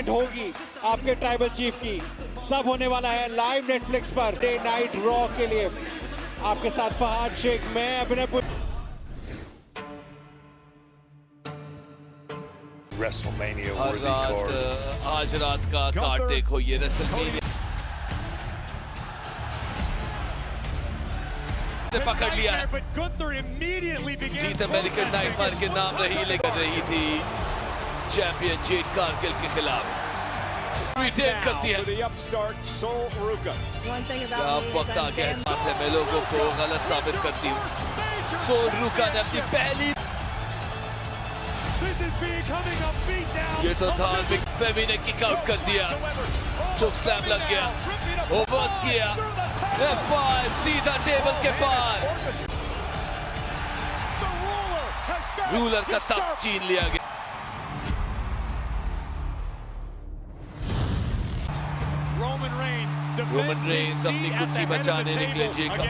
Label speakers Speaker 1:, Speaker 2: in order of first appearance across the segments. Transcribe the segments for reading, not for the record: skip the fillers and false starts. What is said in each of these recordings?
Speaker 1: होगी आपके tribal chief की, सब होने वाला है live Netflix per day night raw के लिए। आपके साथ फहाद शेख, मैं अभिनय।
Speaker 2: WrestleMania
Speaker 3: हर
Speaker 2: worthy card.
Speaker 3: आज रात का कार्ड देखो, ये रेसलमेनिया पकड़ लिया है। जीत अमेरिकन नाइटमार के नाम रही लेकर रही थी चैंपियन जेड कारगिल के खिलाफ। रिटेन करती है। अब वक्त आ गया है, साथ है मैं लोगों को गलत साबित करती हूँ। सोल रुका ने अपनी पहली, ये तो धार्मिक फेमी ने किक आउट कर दिया, चोक स्लैम लग गया, ओवर्स किया, F5 सीधा टेबल के पार, रूलर का तख्त छीन लिया गया। रोमन रेंज अपनी कुर्सी बचाने निकले। जेकब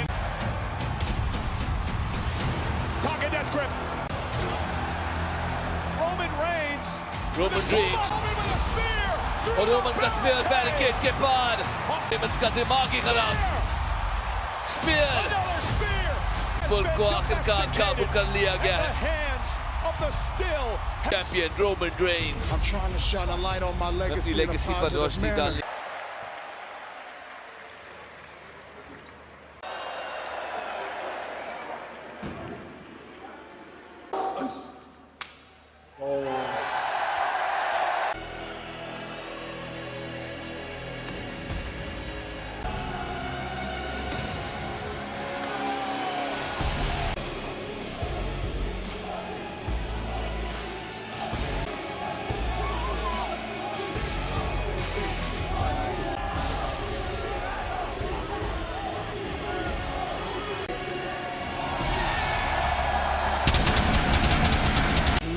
Speaker 3: रोमन रेंज और रोमन का स्पीयर बैरिकेड के पार, रेमंस का दिमाग ही खराब, स्पीयर बुल्क को आखिरकार काबू कर लिया गया है। चैंपियन रोमन रेंज अपनी लेगेसी पर रोशनी डालने।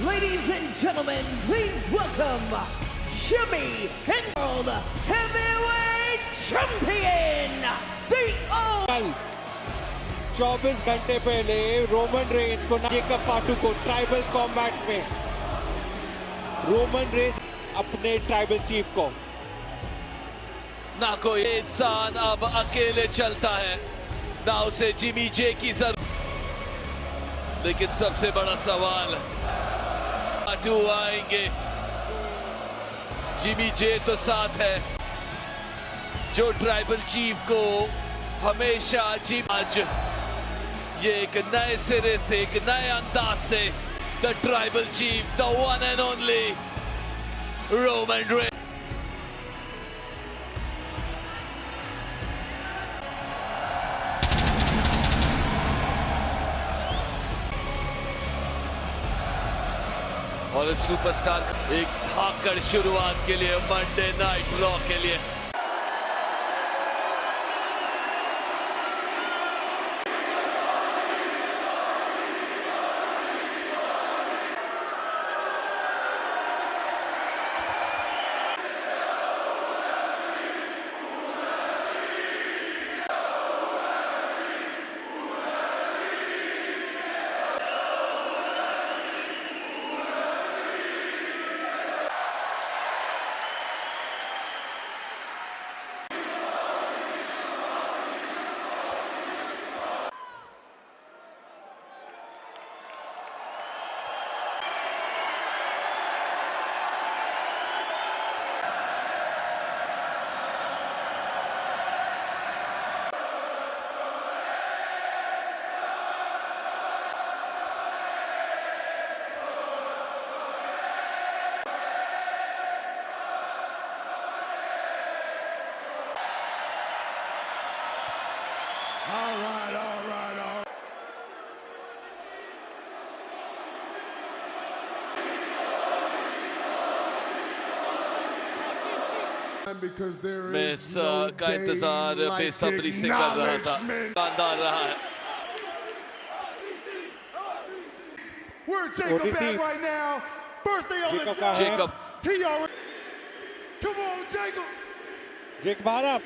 Speaker 4: Ladies and gentlemen, please welcome Jimmy and World Heavyweight Champion, the
Speaker 1: कल 24 घंटे पहले रोमन रेंज को जेकब फाटू को ट्राइबल कॉम्बैट में रोमन रेंज अपने ट्राइबल चीफ को,
Speaker 3: ना कोई इंसान अब अकेले चलता है, ना उसे जिमी जे की जरूरत। लेकिन सबसे बड़ा सवाल, फाटू आएंगे, जिमी जे तो साथ है, जो ट्राइबल चीफ को हमेशा आज ये एक नए सिरे से, एक नए अंदाज से the tribal chief, the one and only Roman Reigns. और इस सुपरस्टार एक धाकड़ शुरुआत के लिए मंडे नाइट रॉ के लिए। मैं इस का इंतजार बेसब्री से कर रहा था, शानदार रहा है।
Speaker 1: ओटीसी
Speaker 3: जेकब
Speaker 1: जेक बाहर आप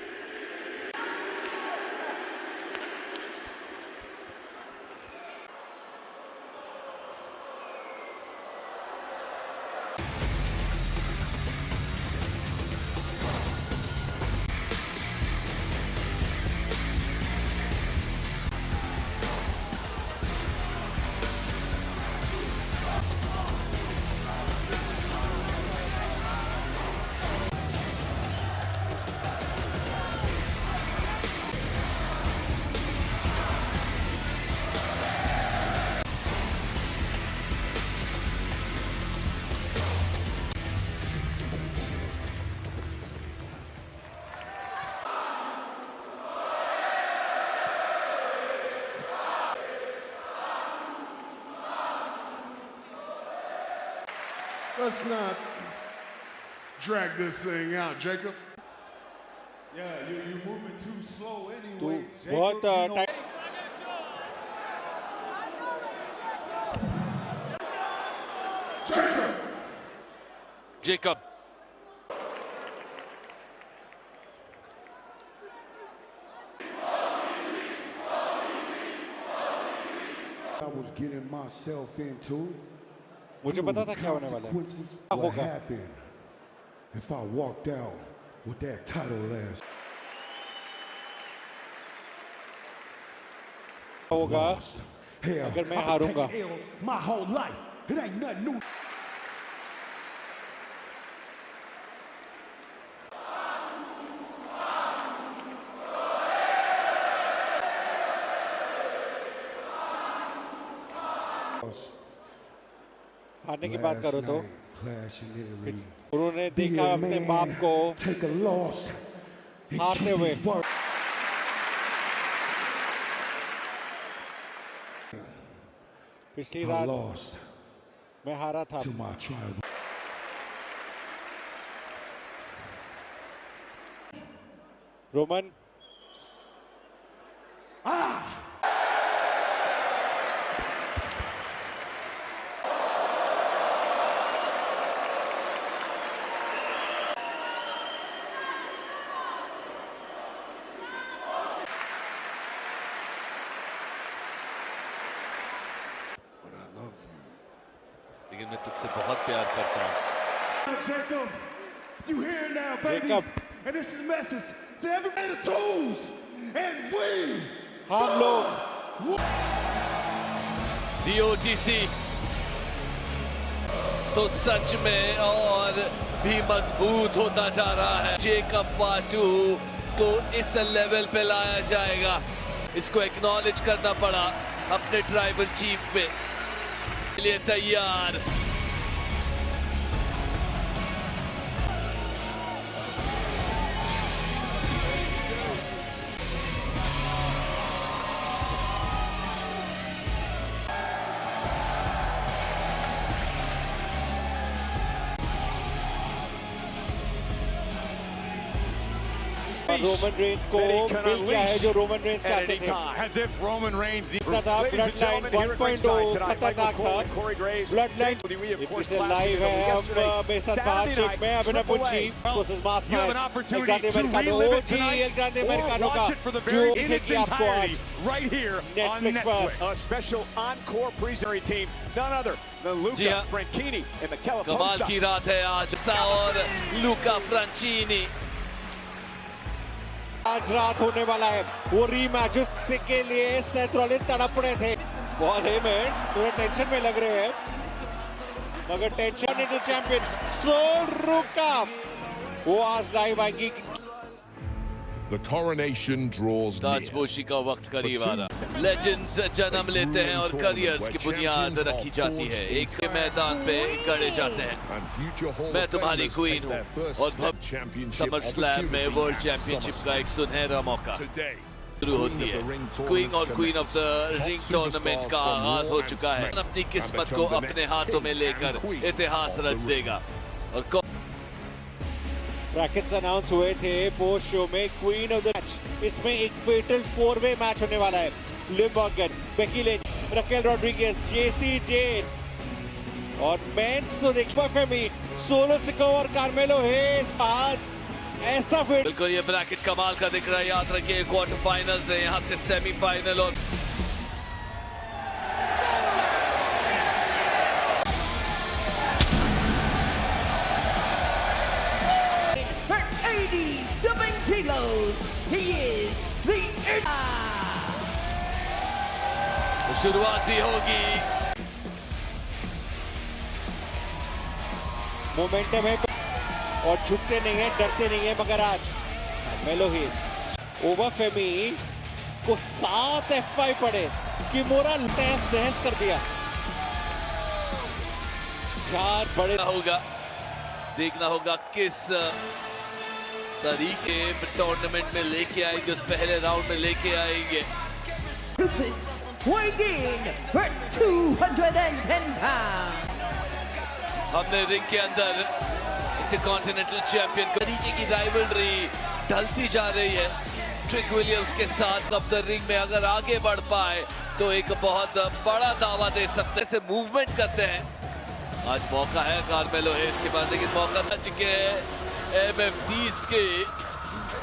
Speaker 2: Let's not drag this thing out, Jacob.
Speaker 5: Yeah, you're moving too slow
Speaker 1: तू
Speaker 5: anyway.
Speaker 1: बहुत time
Speaker 3: Jacob.
Speaker 5: I was getting myself into.
Speaker 1: मुझे पता था क्या होने वाला है
Speaker 5: Consequences
Speaker 1: क्या
Speaker 5: would
Speaker 1: होगा
Speaker 5: happen if I walked out with that title last.
Speaker 1: होगा
Speaker 5: Hell,
Speaker 1: अगर मैं
Speaker 5: I've been
Speaker 1: हारूंगा।
Speaker 5: taking L's my whole life. It ain't nothing new.
Speaker 1: हारने की बात करो तो
Speaker 5: Clash in Italy.
Speaker 1: उन्होंने
Speaker 5: Be
Speaker 1: देखा
Speaker 5: a
Speaker 1: अपने
Speaker 5: man,
Speaker 1: बाप को
Speaker 5: take a loss. and
Speaker 1: हारते
Speaker 5: keep
Speaker 1: हुए।
Speaker 5: his word.
Speaker 1: पिछली
Speaker 5: I
Speaker 1: रात
Speaker 5: lost
Speaker 1: मैं हारा था
Speaker 5: to my tribe.
Speaker 1: Roman
Speaker 5: But I love you.
Speaker 3: लेकिन मैं तुझसे बहुत प्यार करता हूँ
Speaker 5: Jacob, you here now, baby.
Speaker 1: Jacob.
Speaker 5: And this is a message to everybody the tools. And we
Speaker 1: हम लोग
Speaker 3: DOTC तो सच में और भी मजबूत होता जा रहा है। जेकब पाटू को इस लेवल पे लाया जाएगा, इसको एक्नॉलेज करना पड़ा अपने ट्राइबल चीफ पे के लिए तैयार।
Speaker 1: रोमन रेंज को मिल गया है जो रोमन रेंज चाहते थे।
Speaker 6: As if Roman Reigns.
Speaker 1: था ब्लड लाइन 1.0 खतरनाक था। ब्लड लाइन से लाइव है हम बेसन फहाद शेख में अभिनव पुंची वर्सेस मास मैच एल ग्रांडे अमेरिकानो ओजी एल ग्रांडे अमेरिकानो का जो दिखेगी आपको आज
Speaker 6: right here on
Speaker 1: Netflix पर।
Speaker 6: Netflix. A special encore pre-series team, none other than
Speaker 3: ji
Speaker 6: Luca
Speaker 3: हाँ।
Speaker 6: Franchini and Michela
Speaker 3: कमाल
Speaker 6: Posa.
Speaker 3: की रात है आज और लूका फ्रांचीनी।
Speaker 1: आज रात होने वाला है वो रीमैच जिसके लिए सेथ रॉलिंस तड़प रहे थे। बॉल हेमन थोड़ा टेंशन में लग रहे हैं मगर टेंशन इज चैंपियन सोल रुका वो आज लाइव आएंगी।
Speaker 7: The coronation draws near.
Speaker 3: ताजपोशी का वक्त करीब आ रहा। लेजेंड्स जन्म लेते हैं और करियर्स की बुनियाद रखी जाती है, एक मैदान पे गढ़े जाते हैं।
Speaker 7: And future Hall
Speaker 3: मैं
Speaker 7: of
Speaker 3: तुम्हारी
Speaker 7: Famers
Speaker 3: क्वीन
Speaker 7: take
Speaker 3: हूँ
Speaker 7: their first
Speaker 3: और
Speaker 7: step championship
Speaker 3: समर स्लैम में वर्ल्ड
Speaker 7: opportunity
Speaker 3: चैंपियनशिप
Speaker 7: at
Speaker 3: का एक सुनहरा मौका
Speaker 7: Today,
Speaker 3: शुरू होती है। क्वीन और queen of the ring tournament का आगाज हो चुका है। अपनी किस्मत को अपने हाथों में लेकर इतिहास रच देगा और
Speaker 1: ब्रैकेट्स अनाउंस हुए थे पोस्ट शो में क्वीन ऑफ द मैच। इसमें एक फेटल 4-वे मैच होने वाला है। Liv Morgan, Becky Lynch, Raquel Rodriguez, Jacy Jayne और मेंस तो देखो फेमी सोलो सिको और कार्मेलो हेज ऐसा फिर
Speaker 3: बिल्कुल ये ब्रैकेट कमाल का दिख रहा है। याद रखिए क्वार्टर फाइनल्स है, यहाँ से सेमीफाइनल और
Speaker 4: For 87 kilos, he is the
Speaker 3: शुरुआत भी होगी।
Speaker 1: मोमेंटम है और झुकते नहीं है, डरते नहीं है मगर आज मेलो हेज ओवर फेमी को 7 F5 पड़े कि मोरा तहस नहस कर दिया। 4 बड़े
Speaker 3: देखना होगा किस तरीके टूर्नामेंट में लेके आएंगे, उस पहले राउंड में लेके आएंगे।
Speaker 4: This is weighing in for 210 pounds.
Speaker 3: हमने रिंग के अंदर इंटरकॉन्टिनेंटल चैंपियन तरीके की राइवलरी ढलती जा रही है ट्रिक विलियम्स के साथ। अब द रिंग में अगर आगे बढ़ पाए तो एक बहुत बड़ा दावा दे सकते हैं। से मूवमेंट करते हैं, आज मौका है कार्मेलो हेज के पास, लेकिन मौका रह चुके हैं MFTs के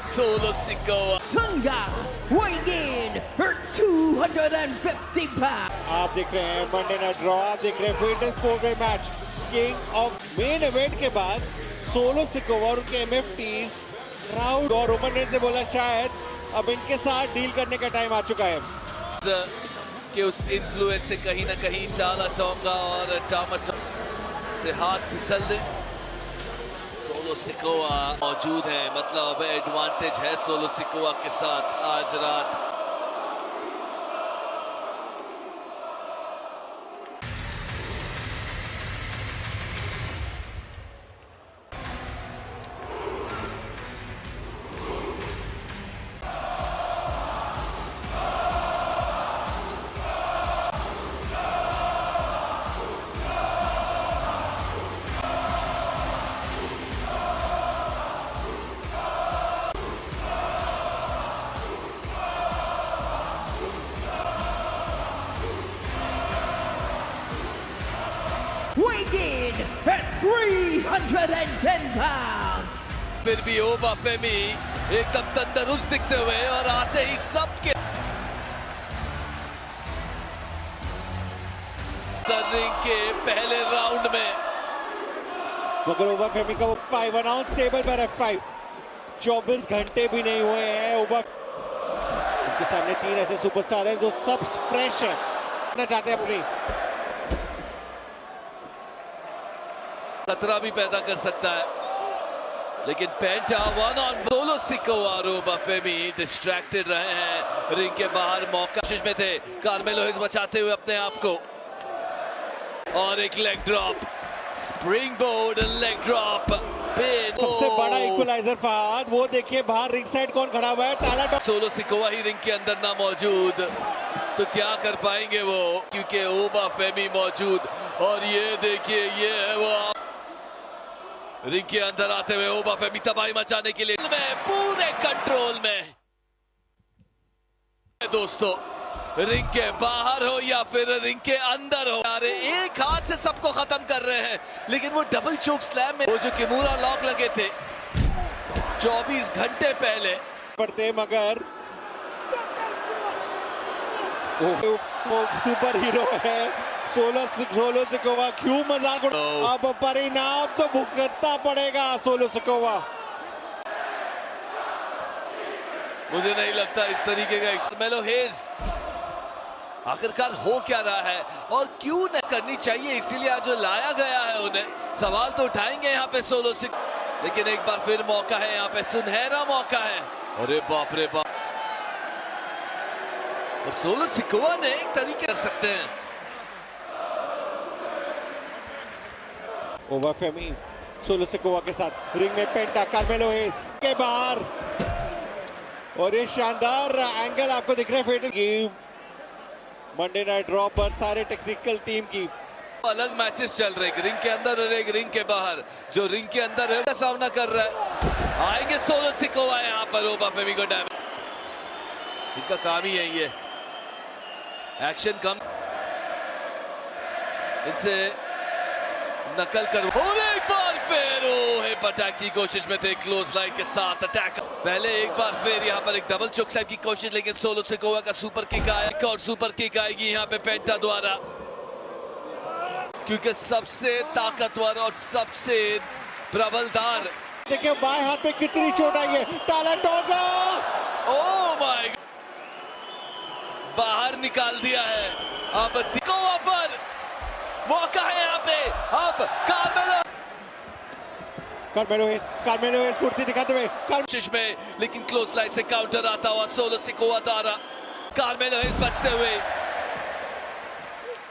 Speaker 3: solo Sikoa.
Speaker 4: Tonga weighing in for 250 pounds.
Speaker 1: आप देख रहे हैं मंडे नाइट ड्रॉ, आप देख रहे हैं फेटल 4-वे match king of main event के बाद सोलो सिकोवा और उनके MFTs राउड और रोमन रेंज से बोला शायद अब इनके साथ डील करने का टाइम आ चुका है
Speaker 3: कि उस इन्फ्लुएंस से कहीं ना कहीं टाला टोंगा और टामाटो से हाथ फिसल दे। सोलो सिकोआ मौजूद है, मतलब एडवांटेज है सोलो सिकोआ के साथ आज रात।
Speaker 4: Weighing in at 310 pounds.
Speaker 3: फिर भी ओबा फेमी एकदम तंदुरुस्त दिखते हुए और आते ही सबके रिंग के पहले राउंड में।
Speaker 1: मगर ओबा फेमी का वो 5 अनाउंस टेबल पर है 5 24 घंटे भी नहीं हुए हैं। ओबा उनके सामने 3 ऐसे सुपरस्टार हैं जो सब फ्रेश है, करना चाहते हैं अपनी
Speaker 3: खतरा भी पैदा कर सकता है, लेकिन penta one on solo Sikoa और ओबा फेमी डिस्ट्रैक्टेड रहे हैं रिंग के बाहर। मौका कोशिश में थे कार्मेलो हेज बचाते हुए अपने आप को, और एक leg drop, spring board leg drop pin.
Speaker 1: सबसे बड़ा इक्वलाइजर फहद, वो देखिए बाहर रिंग साइड कौन खड़ा हुआ है, टाला
Speaker 3: सोलो सिकोआ ही रिंग के अंदर ना मौजूद तो क्या कर पाएंगे वो, क्योंकि ओबा फेमी मौजूद। और ये देखिए ये है वो रिंग के अंदर आते हुए ओबा फेमी तबाही मचाने के लिए पूरे कंट्रोल में। दोस्तों रिंग के बाहर हो या फिर रिंग के अंदर हो, अरे एक हाथ से सबको खत्म कर रहे हैं, लेकिन वो डबल चोक स्लैम में वो जो किमूरा लॉक लगे थे 24 घंटे पहले
Speaker 1: पड़ते, मगर वो सुपर हीरो है सोलो सिकोवा, क्यों मजाक अब परिणाम तो भुगतना पड़ेगा सोलो सिकोवा।
Speaker 3: मुझे नहीं लगता इस तरीके का कार्मेलो हेज आखिरकार हो क्या रहा है और क्यों न करनी चाहिए, इसीलिए आज जो लाया गया है उन्हें सवाल तो उठाएंगे यहाँ पे सोलो सिक, लेकिन एक बार फिर मौका है यहाँ पे, सुनहरा मौका है। अरे बाप रे बाप, और सोलो सिकोवा ने एक तरीके कर सकते हैं।
Speaker 1: ओबा फेमी सोलो सिकोवा के साथ रिंग में पेंटा, कार्मेलो हेज के बाहर, और ये शानदार एंगल आपको दिख रहा है फेटल की मंडे नाइट ड्रॉ पर सारे टेक्निकल टीम की।
Speaker 3: अलग मैचेस चल रहे हैं, रिंग के अंदर और एक रिंग के बाहर। जो रिंग के अंदर है सामना कर रहा है, आएंगे सोलो सिकोवा यहाँ पर ओबा फेमी को डैमेज, इनका काम ही है ये एक्शन कम इनसे नकल कर। और एक बार फिर हिप अटैक की कोशिश में थे, क्लोज लाइन के साथ अटैक। पहले एक बार फिर यहाँ पर एक डबल चोक स्लैम की कोशिश, लेकिन सोलो सिकोवा का सुपर किक आया, एक और सुपर किक आएगी यहाँ पे पेंटा द्वारा, क्योंकि सबसे ताकतवर और सबसे प्रबलदार।
Speaker 1: देखिए बाएं हाथ पे कितनी चोट आई है, टाला टोगा,
Speaker 3: ओह माय गॉड, बाहर निकाल दिया है। अब सिकोवा पर मौका है यहाँ पे, अब
Speaker 1: कार्मेलो हेज फुर्ती दिखाते हुए
Speaker 3: कोशिश में, लेकिन क्लोज लाइन से काउंटर आता हुआ सोलो सिकोवा द्वारा, कार्मेलो हेज बचते हुए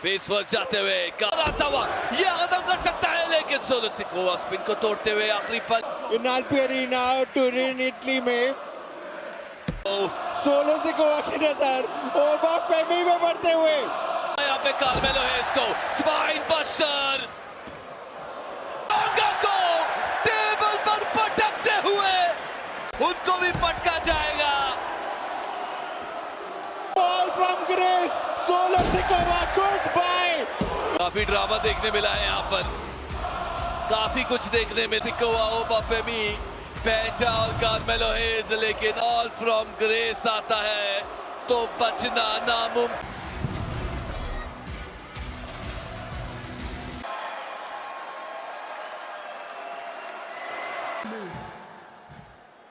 Speaker 3: फेस फर्स्ट जाते हुए आता हुआ ये खत्म कर सकता है, लेकिन सोलो सिकोवा स्पिन को तोड़ते हुए आखिरी पल
Speaker 1: इनाल्पी अरीना टूरिन इटली में सोलो सिकोवा की नजर ओबा फेमी में बढ़ते हुए,
Speaker 3: यहाँ पे कार्मेलो हेज को स्पाइन बस्टर
Speaker 1: Nishikova, goodbye.
Speaker 3: काफी ड्रामा देखने मिला है यहाँ पर, काफी कुछ देखने में। सिकोवा, ओबाफेमी, पेंटा और कार्मेलो हेज, लेकिन ऑल फ्रॉम ग्रेस आता है तो बचना नामुमकिन।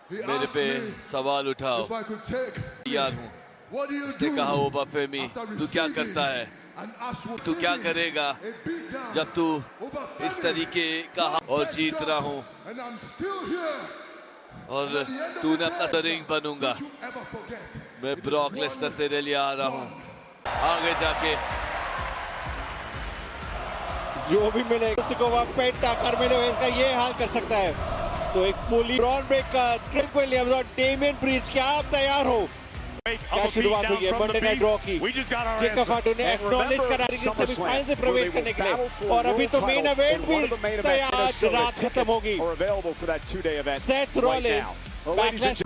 Speaker 2: He
Speaker 3: मेरे
Speaker 2: asked
Speaker 3: पे
Speaker 2: me
Speaker 3: सवाल उठाओ,
Speaker 2: if I could take.
Speaker 3: तैयार हूँ।
Speaker 2: What do you
Speaker 3: उसने
Speaker 2: do
Speaker 3: कहा, ओबाफेमी,
Speaker 2: after
Speaker 3: तू क्या
Speaker 2: receiving
Speaker 3: करता है,
Speaker 2: an Ashwa
Speaker 3: तू क्या
Speaker 2: feeling,
Speaker 3: करेगा
Speaker 2: a beatdown,
Speaker 3: जब तू
Speaker 2: Obafemi,
Speaker 3: इस तरीके का और
Speaker 2: one
Speaker 3: जीत
Speaker 2: shot,
Speaker 3: रहा हूँ
Speaker 2: and I'm still here.
Speaker 3: और
Speaker 2: At the end of
Speaker 3: तूने
Speaker 2: the
Speaker 3: अपना
Speaker 2: day,
Speaker 3: रिंग बनूंगा।
Speaker 2: don't you ever forget,
Speaker 3: मैं
Speaker 2: it is
Speaker 3: ब्रॉक
Speaker 2: 1-1.
Speaker 3: लेसनर तेरे लिए आ रहा हूँ। आगे जाके
Speaker 1: जो भी मिले, निशिकोवा, पेंटा, कार्मेलो हेज का ये हाल कर सकता है। तो एक fully Bron Breakker, trick Williams और डेमियन प्रीस्ट, क्या आप तैयार हो? क्या शुरुआत हुई है मंडे नाइट रॉ की। जेकब फाटू ने एक्नॉलेज करा कि सेमीफाइनल से प्रवेश करने के लिए, और अभी तो मेन इवेंट भी तैयार, आज रात खत्म होगी। Seth Rollins backlash.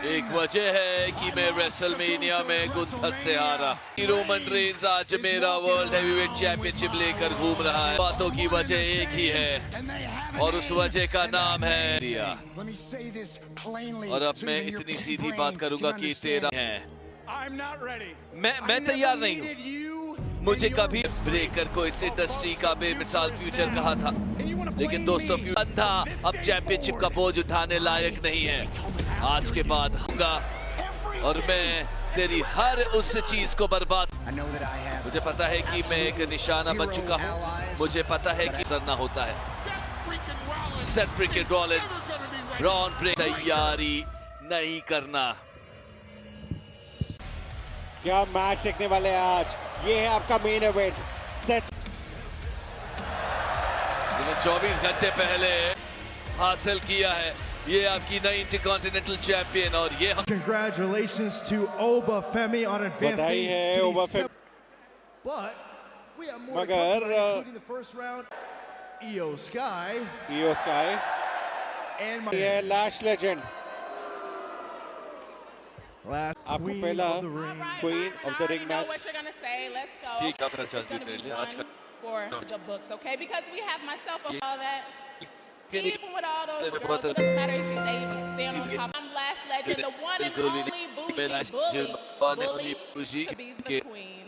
Speaker 3: एक वजह है कि मैं रेसलमेनिया में गुंथर से हारा। रोमन रेंज आज मेरा वर्ल्ड हेवीवेट चैंपियनशिप लेकर घूम रहा है। बातों की वजह एक ही है और उस वजह का नाम है दिया। और अब मैं इतनी सीधी बात करूंगा कि तेरा है, मैं तैयार नहीं हूँ। मुझे कभी ब्रेकर को इस इंडस्ट्री का बेमिसाल फ्यूचर कहा था, लेकिन दोस्तों अंधा अब चैंपियनशिप का बोझ उठाने लायक नहीं है। आज के बाद होगा और मैं तेरी हर उस चीज को बर्बाद। मुझे पता है कि मैं एक निशाना बन चुका हूँ, मुझे पता है कि करना होता है। सेथ फ्रीकिंग रॉलिंस, रॉन ब्रेक, तैयारी नहीं करना।
Speaker 1: क्या मैच देखने वाले हैं आज। ये है आपका मेन इवेंट। सेथ
Speaker 3: 24 घंटे पहले हासिल किया है, ये आपकी नई इंटरकॉन्टिनेंटल चैंपियन। और ये
Speaker 5: Congratulations to Obafemi on advancing
Speaker 1: बधाई है
Speaker 5: to the
Speaker 1: ओबाफेमी।
Speaker 5: But we have more to
Speaker 1: मगर,
Speaker 5: come tonight, including the first round. Io Sky
Speaker 1: Io Sky,
Speaker 5: and
Speaker 1: ये लैश लेजेंड,
Speaker 5: last
Speaker 1: आपको
Speaker 5: queen
Speaker 1: पहला
Speaker 5: of the ring.
Speaker 1: Queen of the ring match.
Speaker 8: what you're gonna say. Let's go.
Speaker 3: ठीक है, अपना
Speaker 8: It's
Speaker 3: चलती
Speaker 8: gonna be
Speaker 3: रहिए। आज
Speaker 8: fun for the books, okay? Because we have myself of all that.
Speaker 3: का
Speaker 8: Even with all those girls, it doesn't matter if they even stand on top. I'm Lash Legend, the one and only bully to be the queen.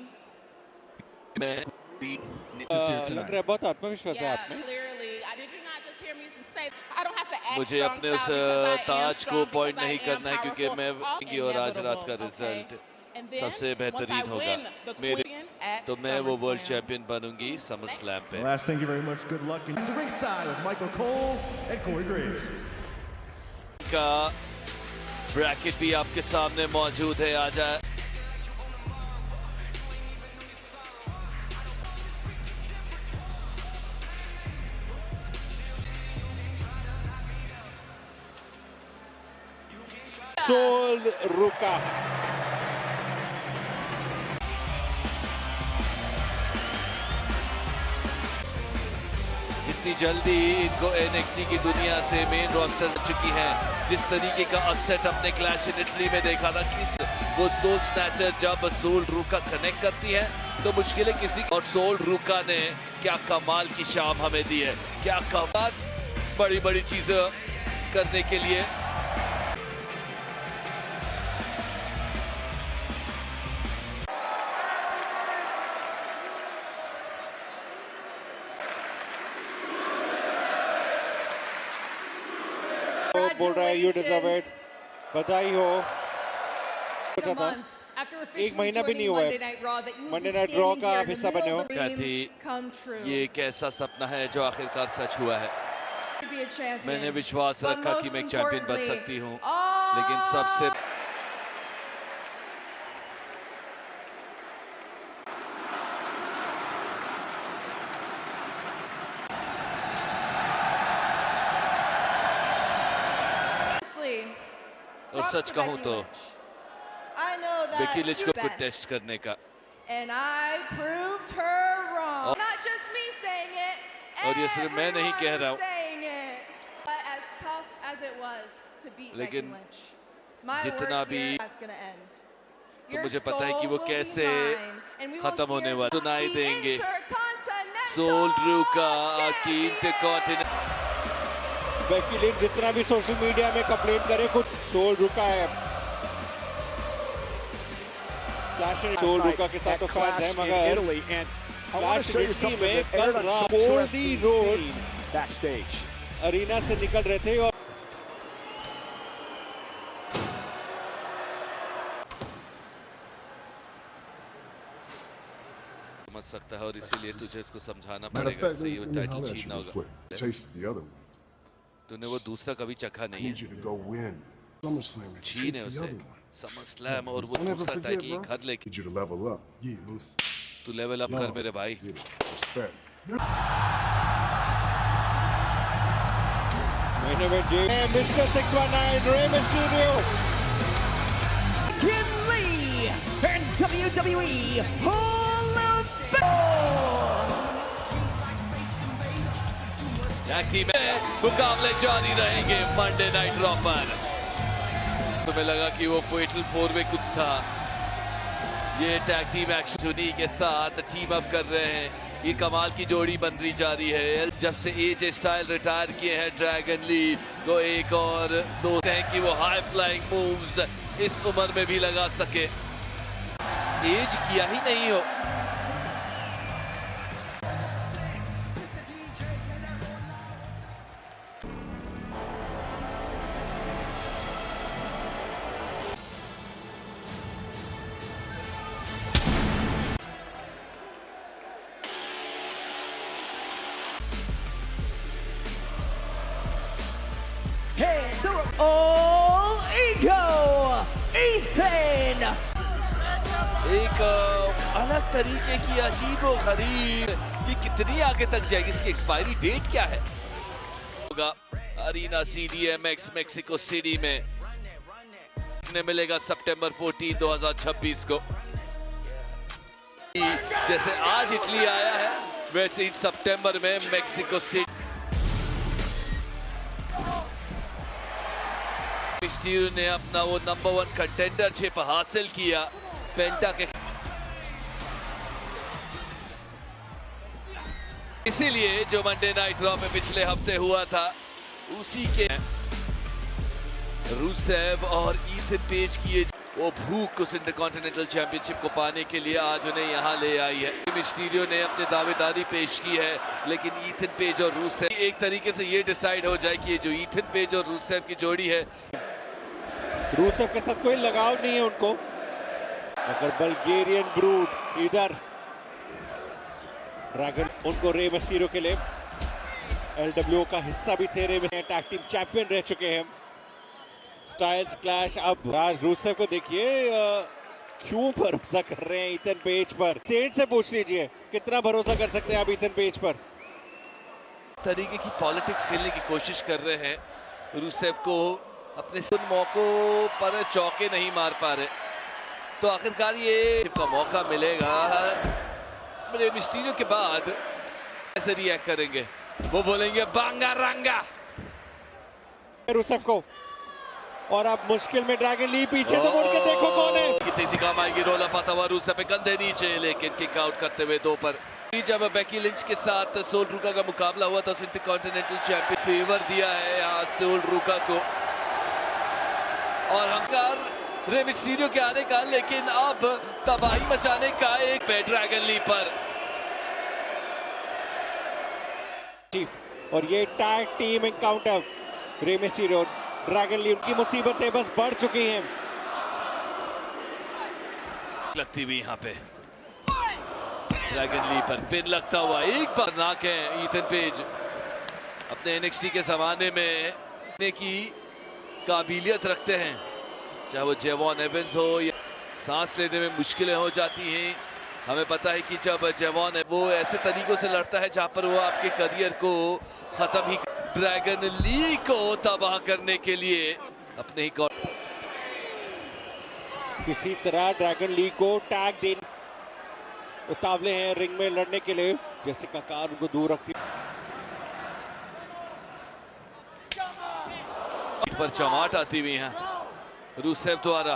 Speaker 1: लग रहा है बहुत आत्मविश्वास है
Speaker 8: Yeah,
Speaker 1: आप में।
Speaker 8: clearly. Did you not just hear me say? I don't have to act
Speaker 3: मुझे
Speaker 8: strong
Speaker 3: अपने
Speaker 8: style
Speaker 3: उस
Speaker 8: because I am
Speaker 3: ताज को
Speaker 8: strong,
Speaker 3: पॉइंट
Speaker 8: because I
Speaker 3: नहीं
Speaker 8: am
Speaker 3: करना है, क्योंकि
Speaker 8: powerful,
Speaker 3: मैं
Speaker 8: all
Speaker 3: और आज रात का
Speaker 8: inevitable,
Speaker 3: result
Speaker 8: okay? And then,
Speaker 3: सबसे
Speaker 8: once I
Speaker 3: बेहतरीन होगा
Speaker 8: win the
Speaker 3: मेरे,
Speaker 8: queen at
Speaker 3: तो मैं वो वर्ल्ड
Speaker 8: SummerSlam.
Speaker 3: चैंपियन बनूंगी समर स्लैम पे।
Speaker 5: Last, thank you very much. Good luck. And to ringside with Michael Cole and Corey Graves.
Speaker 3: का ब्रैकेट भी आपके सामने मौजूद है, आ जाए।
Speaker 1: सोल रुका।
Speaker 3: जितनी जल्दी इनको NXT की दुनिया से मेन रोस्टर बन चुकी है, जिस तरीके का अपसेट अपने क्लैश इन इटली में देखा था, किस वो सोल स्नैचर जब सोल रूका कनेक्ट करती है तो मुश्किलें किसी। और सोल रूका ने क्या कमाल की शाम हमें दी है, क्या कमाल बड़ी बड़ी चीजें करने के लिए।
Speaker 1: वो बोल रहा है यू डिजर्व इट, बधाई हो। सोचा था एक महीना भी नहीं हुआ है मंडे नाइट रॉ का आप हिस्सा बने हो।
Speaker 3: कहती ये एक ऐसा सपना है जो आखिरकार सच हुआ है। मैंने विश्वास रखा कि मैं एक चैंपियन बन सकती हूँ, लेकिन सबसे और सच कहूँ तो बेकी लिंच को टेस्ट करने का।
Speaker 4: And I proved her wrong. Not just me saying it.
Speaker 3: और ये सिर्फ मैं नहीं कह रहा हूँ,
Speaker 4: saying it. But as tough as it was to beat Becky
Speaker 3: लेकिन
Speaker 4: Lynch, my
Speaker 3: जितना
Speaker 4: work
Speaker 3: भी
Speaker 4: here, that's gonna end.
Speaker 3: तो मुझे पता है कि वो कैसे खत्म होने वाला सुनाई देंगे। सोल रूका की इंटरकॉन्टिनेंटल।
Speaker 1: बेकी लिंच जितना भी सोशल मीडिया में कंप्लेन करे, खुद सोल रुका है। सोल रुका के साथ तो फैंस है, मगर क्लैश मिट्टी में कल रात कोल्डी रोड्स अरीना से निकल रहे थे और
Speaker 3: समझ सकता है, और इसीलिए तुझे इसको समझाना पड़ेगा। सही वो टाइटल छीनना होगा।
Speaker 2: Taste the other one.
Speaker 3: तूने वो दूसरा कभी चखा
Speaker 2: I
Speaker 3: नहीं
Speaker 2: need
Speaker 3: है।
Speaker 2: you to go win SummerSlam and
Speaker 3: छीने
Speaker 2: take the
Speaker 3: उसे
Speaker 2: other one.
Speaker 3: समर स्लैम और वो
Speaker 2: Don't ever
Speaker 3: दूसरा
Speaker 2: forget,
Speaker 3: टाइटल
Speaker 2: bro.
Speaker 3: घर लेके
Speaker 2: Need you to level up. Yeah, listen.
Speaker 3: तू लेवल अप कर मेरे भाई।
Speaker 2: Yeah, respect.
Speaker 1: main event Mr. 619 Rey Mysterio
Speaker 9: Kim Lee and WWE Hall of Fame.
Speaker 3: Tag team में मुकाबले जारी रहेंगे मंडे नाइट रॉ पर। तुम्हें लगा कि वो फेटल 4 में कुछ था, ये टैग टीम एक्शन जुनी के साथ टीम अप कर रहे हैं। ये कमाल की जोड़ी बन रही जा रही है। जब से एजे स्टाइल रिटायर किए हैं ड्रैगन ली, तो एक और दोस्त हैं कि वो हाई फ्लाइंग मूव्स इस उम्र में भी लगा सके। एज किया ही नहीं हो।
Speaker 9: And the All Ego Ethan.
Speaker 3: एक अलग तरीके की अजीबो गरीब, ये कितनी आगे तक जाएगी? इसकी एक्सपायरी डेट क्या है? होगा अरीना CDMX मेक्सिको सिटी में मिलेगा सितंबर 14, 2026 को। जैसे आज इटली आया है, वैसे ही सितंबर में मेक्सिको सिटी। मिस्टीरियो ने अपना वो नंबर 1 कंटेंडरशिप हासिल किया पेंटा के, इसीलिए जो मंडे नाइट रॉ में पिछले हफ्ते हुआ था, उसी के रूसेव और ईथन पेज की वो भूख उस इंटरकॉन्टिनेंटल चैंपियनशिप को पाने के लिए आज उन्हें यहाँ ले आई है। मिस्टीरियो ने अपनी दावेदारी पेश की है, लेकिन ईथन पेज और रूसेव एक तरीके से ये डिसाइड हो जाए कि ये जो ईथन पेज और रूसेव की जोड़ी है,
Speaker 1: रूसेव के साथ कोई लगाव नहीं है उनको, अगर बल्गेरियन ब्रूड इधर ड्रैगन उनको रे मिस्टीरियो के लिए LWO का हिस्सा भी थे। रे टैग टीम चैंपियन रह चुके हैं। Styles clash. अब राज रूसेव को देखिए क्यों भरोसा कर रहे हैं ईथन पेज पर। सेठ से पूछ लीजिए कितना भरोसा कर सकते हैं आप ईथन पेज पर।
Speaker 3: तरीके की पॉलिटिक्स खेलने की कोशिश कर रहे हैं। रूसेव को अपने सुन मौकों पर चौके नहीं मार पा रहे, तो आखिरकार ये का मौका मिलेगा। मेरे मिस्टीरियो के बाद ऐसे रिएक्ट करेंगे, वो बोलेंगे बांगा रंगा
Speaker 1: रूसेव को, और अब मुश्किल में ड्रैगन ली पीछे तो मुड़ के देखो कौन है।
Speaker 3: कितनी काम आएगी रोला पाता हुआ रूसेव पे कंधे नीचे, लेकिन किक आउट करते हुए 2 पर। जब बेकी लिंच के साथ सोल रूका का मुकाबला हुआ तो इंटरकॉन्टिनेंटल चैंपियन फेवर दिया है यहाँ सोल रूका को, और हंकार रे मिस्टीरियो के आने का, लेकिन अब तबाही मचाने का एक पे ड्रैगन ली पर।
Speaker 1: और ये tag team encounter Rey Mysterio Dragon Lee, उनकी मुसीबतें बस बढ़ चुकी हैं।
Speaker 3: लगती हुई यहाँ पे ड्रैगन ली पर पिन लगता हुआ एक बार नाक है। ईथन पेज अपने NXT के जमाने में की काबिलियत रखते हैं, चाहे वो जेवॉन एवंस हो या सांस लेने में मुश्किलें हो जाती हैं। हमें पता है कि जब जेवॉन है वो ऐसे तरीकों से लड़ता है जहां पर वो आपके करियर को खत्म ही। ड्रैगन ली को तबाह करने के लिए अपने ही
Speaker 1: किसी तरह ड्रैगन ली को टैग देने उतावले हैं रिंग में लड़ने के लिए, जैसे ककार उनको दूर रखती
Speaker 3: पर चमाट आती हुई है रूसेव द्वारा।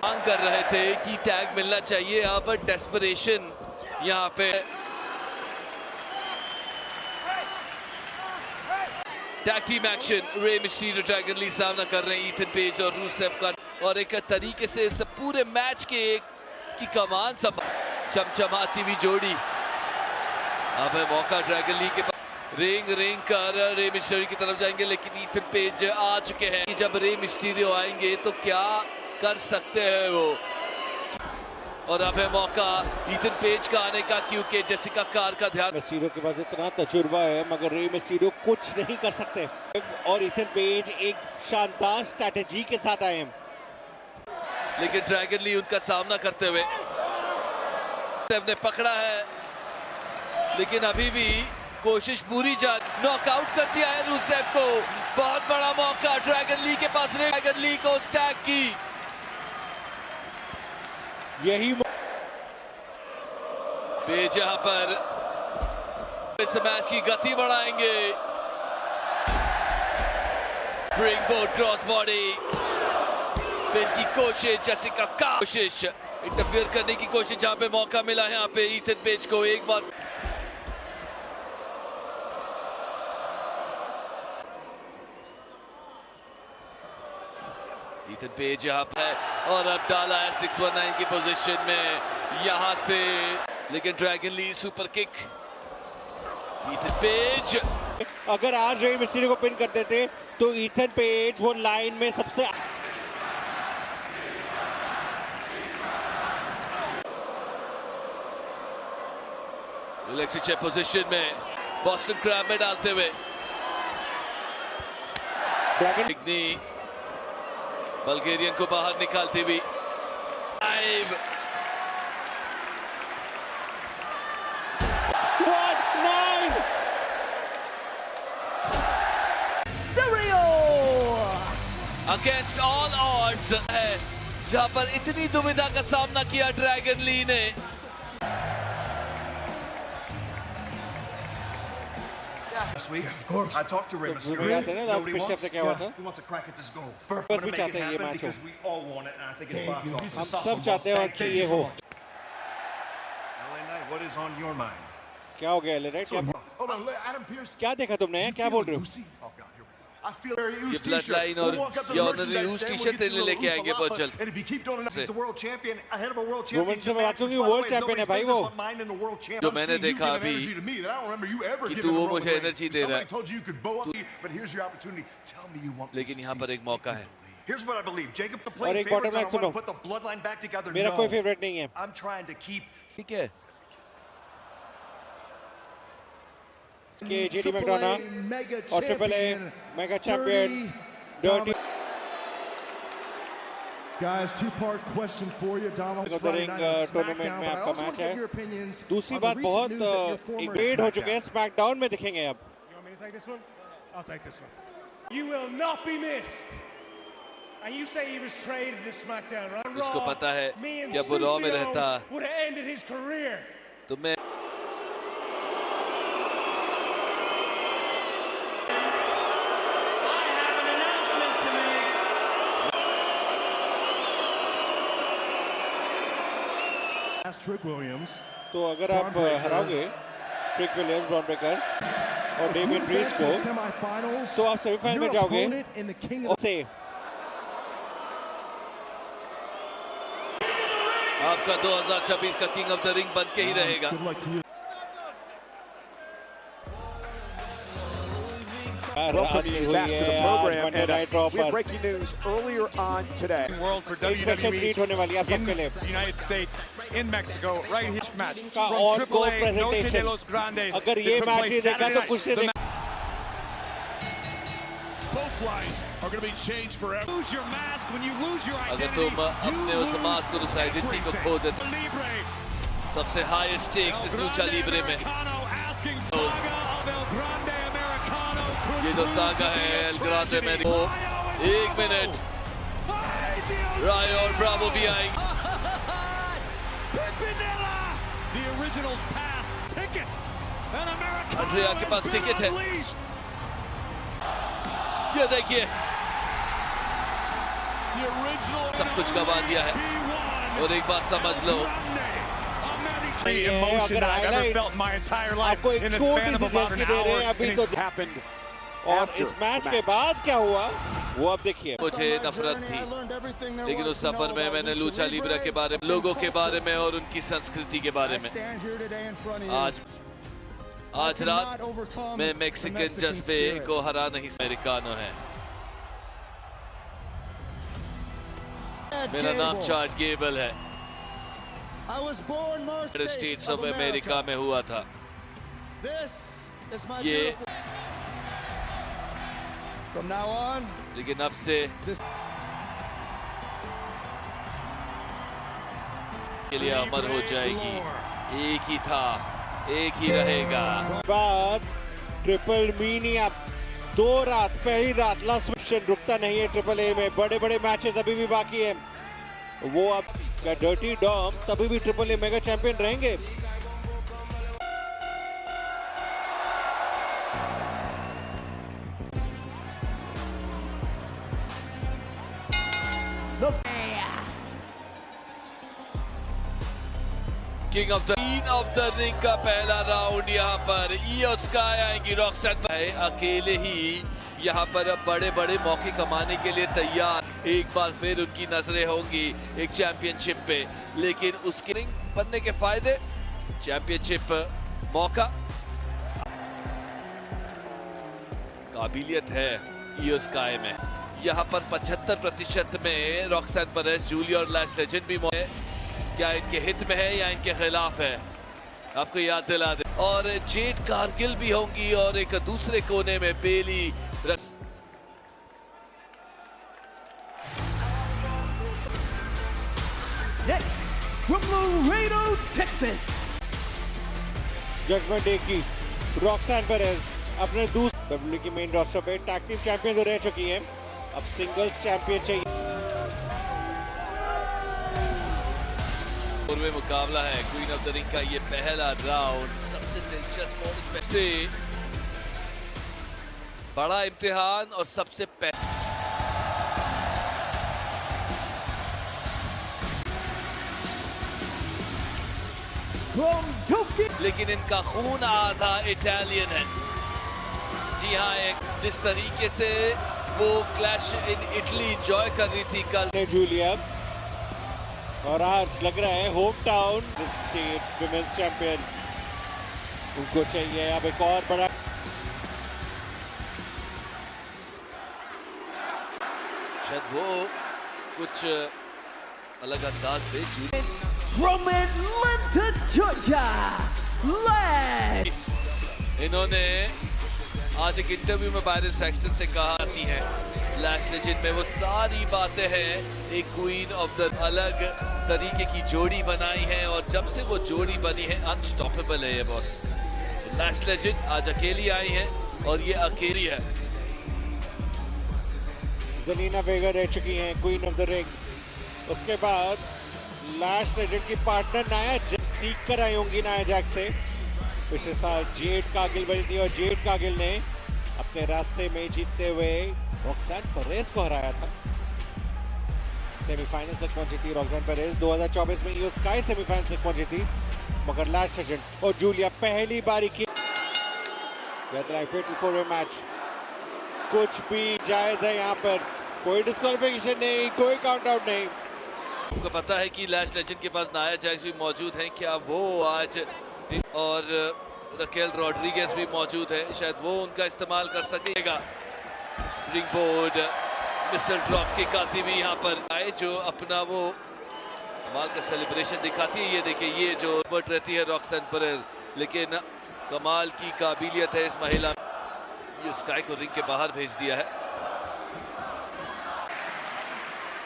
Speaker 3: मांग कर रहे थे कि टैग मिलना चाहिए। अब डेस्परेशन यहाँ पे tag team action. Rey Mysterio Dragon Lee सामना कर रहे हैं ईथन पेज और रूसेफ का, और एक तरीके से इस पूरे मैच के की कमान सब चमचमाती हुई जोड़ी। अब है मौका ड्रैगन ली के पास, रिंग कर रे मिस्टीरियो की तरफ जाएंगे, लेकिन ईथन पेज आ चुके हैं। जब रे मिस्टीरियो आएंगे तो क्या कर सकते हैं वो, और अब है मौका ईथन पेज का आने का, क्योंकि जेसिका कार का ध्यान।
Speaker 1: मिस्टीरियो के पास इतना तजुर्बा है, मगर रे मिस्टीरियो कुछ नहीं कर सकते, और ईथन पेज एक शानदार स्ट्रैटेजी के साथ आए हैं।
Speaker 3: लेकिन ड्रैगन ली उनका सामना करते हुए ने पकड़ा है, लेकिन अभी भी कोशिश पूरी जान। नॉकआउट कर दिया है रूसेफ को। बहुत बड़ा मौका ड्रैगन ली के पास, ड्रैगन ली को स्टैक की।
Speaker 1: यही
Speaker 3: पेज यहाँ पर इस मैच की गति बढ़ाएंगे। Bring board cross body, pin की कोशिश, जेसिका का कोशिश, इंटरफेयर करने की कोशिश, जहां पे मौका मिला है यहाँ पे ईथन पेज को। एक बार ईथन पेज यहाँ पे, और अब डाला है 619 की पोजीशन में यहाँ से, लेकिन Dragon Lee super kick. Ethan Page
Speaker 1: अगर आज रे मिस्टीरियो को पिन कर देते तो ईथन पेज वो लाइन में सबसे
Speaker 3: इलेक्ट्रिक चेयर पोजीशन में बॉस्टन क्रैब में डालते हुए इग्नी बल्गेरियन को बाहर निकालती हुई।
Speaker 1: 5-1-9
Speaker 9: Stereo.
Speaker 3: अगेंस्ट ऑल ऑड्स है, जहां पर इतनी दुविधा का सामना किया ड्रैगन ली ने।
Speaker 5: This week, of course. I talked to Rey Mysterio.
Speaker 1: याद है ना लास्ट पिछले हफ्ते क्या हुआ था?
Speaker 5: He wants a crack at this goal.
Speaker 1: बस
Speaker 5: We're
Speaker 1: भी
Speaker 5: gonna make
Speaker 1: चाहते
Speaker 5: it
Speaker 1: हैं ये
Speaker 5: happen
Speaker 1: मैच हो।
Speaker 5: because we all want it, and I think it's box office.
Speaker 1: हम सब चाहते हैं और कि ये हो।
Speaker 5: LA Knight, what is on your mind?
Speaker 1: क्या हो गया LA Knight? क्या
Speaker 5: Hold on, Adam Pearce.
Speaker 1: क्या देखा तुमने? क्या बोल रहे हो?
Speaker 5: Oh God, here we go. I feel very
Speaker 3: ये
Speaker 5: Uso
Speaker 3: ब्लड
Speaker 5: t-shirt.
Speaker 3: लाइन और
Speaker 5: We'll walk up to
Speaker 3: ये
Speaker 5: the
Speaker 3: honoree
Speaker 5: merchandise
Speaker 3: use
Speaker 5: stand,
Speaker 3: T
Speaker 5: we'll
Speaker 3: shirt
Speaker 5: get you a
Speaker 3: लेके
Speaker 5: little
Speaker 3: आएंगे बहुत
Speaker 5: Uso
Speaker 3: जल्द।
Speaker 5: Lapa, and if you keep doing it, he's the world champion, ahead of a world
Speaker 1: Roman से
Speaker 5: championship
Speaker 1: मैं बात
Speaker 5: match,
Speaker 1: करूंगी,
Speaker 5: which, by the
Speaker 1: world
Speaker 5: way, is
Speaker 1: champion है
Speaker 5: nobody's
Speaker 1: भाई
Speaker 5: business
Speaker 1: वो।
Speaker 5: but mine in the world
Speaker 3: जो
Speaker 5: champion.
Speaker 3: मैंने
Speaker 5: I've seen you
Speaker 3: देखा
Speaker 5: giving
Speaker 3: अभी
Speaker 5: energy to me that I don't remember you ever
Speaker 3: कि
Speaker 5: giving
Speaker 3: तू
Speaker 5: to
Speaker 3: वो
Speaker 5: Roman
Speaker 3: मुझे
Speaker 5: Reigns.
Speaker 3: एनर्जी दे रहा
Speaker 5: Somebody
Speaker 3: है।
Speaker 5: told you you could bow up me, but here's your opportunity. Tell me you want me to
Speaker 3: लेकिन यहाँ
Speaker 5: succeed.
Speaker 3: पर एक मौका है।
Speaker 5: Here's what I believe. Jacob the
Speaker 1: और
Speaker 5: playing
Speaker 1: एक
Speaker 5: favorites. I
Speaker 1: quarterback
Speaker 5: don't want to
Speaker 1: सुनो।
Speaker 5: put the bloodline back together.
Speaker 1: मेरा
Speaker 5: No.
Speaker 1: कोई फेवरेट नहीं है।
Speaker 5: I'm trying to keep
Speaker 3: ठीक है,
Speaker 1: के जेडी मैकडोना और triple A mega champion dirty
Speaker 2: Guys, two-part question for you. Donald's
Speaker 1: The
Speaker 2: Friday
Speaker 1: ring,
Speaker 2: night on
Speaker 1: tournament
Speaker 2: SmackDown,
Speaker 1: में
Speaker 2: but I
Speaker 1: आपका
Speaker 2: also
Speaker 1: match
Speaker 2: want to get
Speaker 1: है।
Speaker 2: your opinions
Speaker 1: दूसरी
Speaker 2: on the
Speaker 1: बात
Speaker 2: recent
Speaker 1: बहुत
Speaker 2: news that your former
Speaker 1: इंग्रेड हो चुके हैं,
Speaker 2: SmackDown.
Speaker 1: SmackDown में दिखेंगे अब।
Speaker 10: You want me to take this one? I'll take this one. You will not be missed. And you say he was traded to SmackDown, right?
Speaker 3: उसको
Speaker 10: Raw,
Speaker 3: पता है
Speaker 10: me and
Speaker 3: कि अब वो रॉ में
Speaker 10: CCO
Speaker 3: रहता
Speaker 10: would have ended his career.
Speaker 3: तो मैं
Speaker 10: I have an announcement to make.
Speaker 2: That's Trick Williams.
Speaker 1: तो अगर आप हराओगे ट्रिक विलियम्स, ब्रॉन ब्रेकर और डेमियन प्रीस्ट को,
Speaker 2: Semifinals.
Speaker 1: तो आप सेमीफाइनल में
Speaker 2: Your
Speaker 1: जाओगे
Speaker 2: opponent in the King of
Speaker 1: से।
Speaker 3: आपका 2026 का किंग ऑफ द रिंग बन के ही रहेगा।
Speaker 2: Good luck to you.
Speaker 6: Welcome you back to the program. And we have breaking news earlier on today.
Speaker 11: World for
Speaker 1: एक special
Speaker 11: WWE
Speaker 1: treat होने वाली है आप
Speaker 11: in
Speaker 1: सबके लिए।
Speaker 11: the United States, in Mexico, right here match
Speaker 1: का
Speaker 11: from
Speaker 1: और को
Speaker 11: AAA Noche de
Speaker 1: presentation.
Speaker 11: los Grandes.
Speaker 1: अगर
Speaker 11: that
Speaker 1: ये
Speaker 11: took
Speaker 1: मैच
Speaker 11: place
Speaker 1: नहीं देखा
Speaker 11: Saturday
Speaker 1: तो
Speaker 11: night.
Speaker 1: कुछ नहीं
Speaker 11: The
Speaker 1: देखा।
Speaker 5: both lines are going to be changed forever. Lose your mask when you lose your
Speaker 3: अगर
Speaker 5: identity.
Speaker 3: तुम अपने उस मास्क और उस आइडेंटिटी को खो देते,
Speaker 5: Libre.
Speaker 3: सबसे हाई स्टेक्स इस लूचा लिब्रे में
Speaker 5: Asking Saga of El Grande Americano.
Speaker 3: ये जो सागा है एल ग्रांडे में, वो 1 मिनट राय और ब्रावो भी आएंगे।
Speaker 5: Pimpinella. The originals passed. Ticket. And Americano
Speaker 3: अंड्रिया के पास
Speaker 5: has been
Speaker 3: टिकट है।
Speaker 5: unleashed.
Speaker 3: ये देखिए सब कुछ गवा दिया है और एक बात समझ लो,
Speaker 11: emotion that I've ever felt in my entire life
Speaker 1: आपको एक
Speaker 11: in the
Speaker 1: छोटी
Speaker 11: span of
Speaker 1: C
Speaker 11: about
Speaker 1: झलकी
Speaker 11: an
Speaker 1: दे रहे
Speaker 11: hour.
Speaker 1: हैं अभी तो
Speaker 6: happened
Speaker 1: और इस मैच के बाद क्या हुआ वो अब देखिए।
Speaker 3: मुझे नफरत थी, लेकिन उस सफर में मैंने लूचा लिब्रा के बारे में, लोगों के बारे में और उनकी संस्कृति के बारे में। आज रात मैं मेक्सिकन जज्बे को हरा नहीं, अमेरिकानो है। मेरा नाम चार्ट गेबल है, स्टेट्स ऑफ अमेरिका में हुआ था। ये लेकिन अब से के लिए अमर हो जाएगी। एक ही था, एक ही रहेगा।
Speaker 1: बाद ट्रिपल मीनी अब 2 रात, पहली रात लास्ट मिशन रुकता नहीं है ट्रिपल ए में। बड़े बड़े मैचेस अभी भी बाकी हैं। वो अब क्या डर्टी डॉम तभी भी ट्रिपल ए मेगा चैंपियन रहेंगे।
Speaker 3: किंग ऑफ द रिंग का पहला राउंड यहाँ पर ईओ स्काई आएंगी रॉक्सन अकेले ही यहाँ पर अब बड़े बड़े मौके कमाने के लिए तैयार। एक बार फिर उनकी नजरें होंगी एक चैंपियनशिप पे, लेकिन उसके रिंग बनने के फायदे, चैंपियनशिप मौका, काबिलियत है ईओ स्काई में। यहाँ पर 75% में रॉक्सन परेज, जूलिया और लैश लेजेंड भी मौके, क्या इनके हित में है या इनके खिलाफ है, आपको याद दिला दे। और जेड कारगिल भी होंगी और एक दूसरे कोने में बेली रस।
Speaker 9: Next, from Laredo, Texas.
Speaker 1: Judgment day की रॉक्सन पेरेज अपने दूसरे डब्ल्यूडब्ल्यूई की मेन रोस्टर पे टैग टीम चैंपियन तो रह चुकी हैं, अब सिंगल्स चैंपियन चाहिए।
Speaker 3: पूर्व मुकाबला है क्वीन ऑफ द रिंग का ये पहला राउंड, सबसे दिलचस्प और इसमें से बड़ा इम्तिहान और सबसे लेकिन इनका खून आधा इटालियन है। जी हाँ, एक जिस तरीके से वो क्लैश इन इटली एंजॉय कर रही थी कल
Speaker 1: जूलिया, और आज लग रहा है home town states women's champion उनको चाहिए अब एक और बड़ा।
Speaker 3: शायद वो कुछ अलग अंदाज पे
Speaker 9: From Atlanta, Georgia, Lash.
Speaker 3: इन्होंने आज एक इंटरव्यू में बायरन सैक्सटन से कहा आती है लैश लेजेंड में वो सारी बातें हैं, एक क्वीन ऑफ द अलग तरीके की जोड़ी बनाई है और जब से वो जोड़ी बनी है अनस्टॉपेबल है ये बॉस। लैश लेजेंड आज अकेली आई है और ये अकेली है।
Speaker 1: ज़ेलिना वेगा रह चुकी हैं क्वीन ऑफ द रिंग, उसके बाद लैश लेजेंड की पार्टनर नाया सीख कर आई होंगी नाया जैक से। पिछले साल जेड कारगिल बनी थी और जेड कारगिल ने अपने रास्ते में जीतते हुए रॉक्सन पेरेज को हराया था। सेमीफाइनल तक पहुंची थी रॉक्सन पेरेज। 2024 में ईओ स्काई सेमीफाइनल तक पहुंची थी, मगर लैश लेजेंड और जूलिया पहली बारी की फेटल 4-वे मैच। कुछ भी जायज है यहाँ पर, कोई डिस्क्वालिफिकेशन नहीं, कोई काउंट आउट नहीं।
Speaker 3: आपको पता है कि लैश लेजेंड के पास नाया जैक्स भी मौजूद हैं, क्या वो आज और रकेल रॉड्रिगेज भी मौजूद है, शायद वो उनका इस्तेमाल कर सकेगा। स्प्रिंग बोर्ड मिसल ड्रॉप की आती भी यहाँ पर आए, जो अपना वो कमाल का सेलिब्रेशन दिखाती है। ये देखिए, ये जो बट रहती है रॉक्सन पेरेज, लेकिन कमाल की काबिलियत है इस महिला। ये स्काई को रिंग के बाहर भेज दिया है।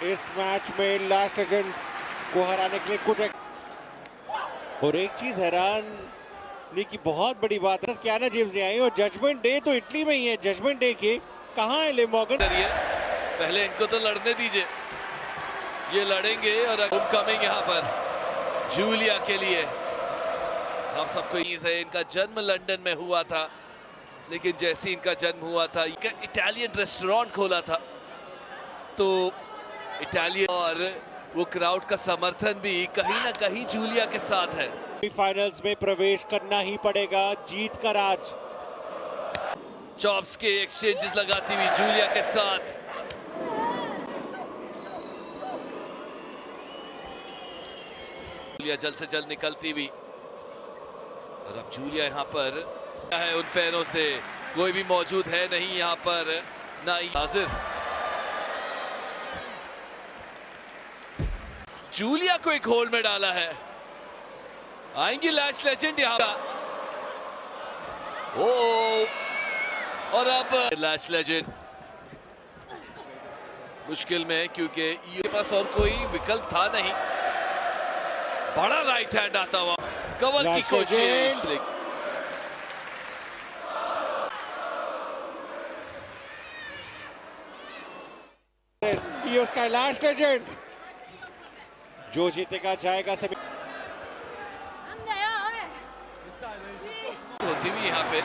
Speaker 1: इस मैच में लैश लेजेंड को हराने के लिए कुछ और एक चीज हैरान की बहुत बड़ी बात है, क्या ना जेम्स ने आई और जजमेंट डे तो इटली में ही है। जजमेंट डे के कहाँ है लिव मॉर्गन?
Speaker 3: पहले इनको तो लड़ने दीजिए, ये लड़ेंगे। और कमिंग यहाँ पर जूलिया के लिए हम सबको है, इनका जन्म लंदन में हुआ था, लेकिन जैसे इनका जन्म हुआ था इटालियन रेस्टोरेंट खोला था, तो इटालियन और वो क्राउड का समर्थन भी कहीं ना कहीं जूलिया के साथ है।
Speaker 1: फाइनल्स में प्रवेश करना ही पड़ेगा, जीत कर आज।
Speaker 3: चॉप्स के एक्सचेंजेस लगाती हुई जूलिया के साथ। जूलिया जल्द से जल्द निकलती हुई और अब जूलिया यहाँ पर है, उन पैरों से कोई भी मौजूद है नहीं यहाँ पर, ना ही हाजिर। जूलिया को एक होल्ड में डाला है, आएंगी लैश लेजेंड यहाँ पर। ओ और अब लैश लेजेंड मुश्किल में, क्योंकि ये पास और कोई विकल्प था नहीं। बड़ा राइट हैंड आता हुआ, कवर की कोशिश।
Speaker 1: ईओ स्काई लैश लेजेंड, जो जीतेगा जाएगा सभी।
Speaker 3: होती हुई यहाँ पे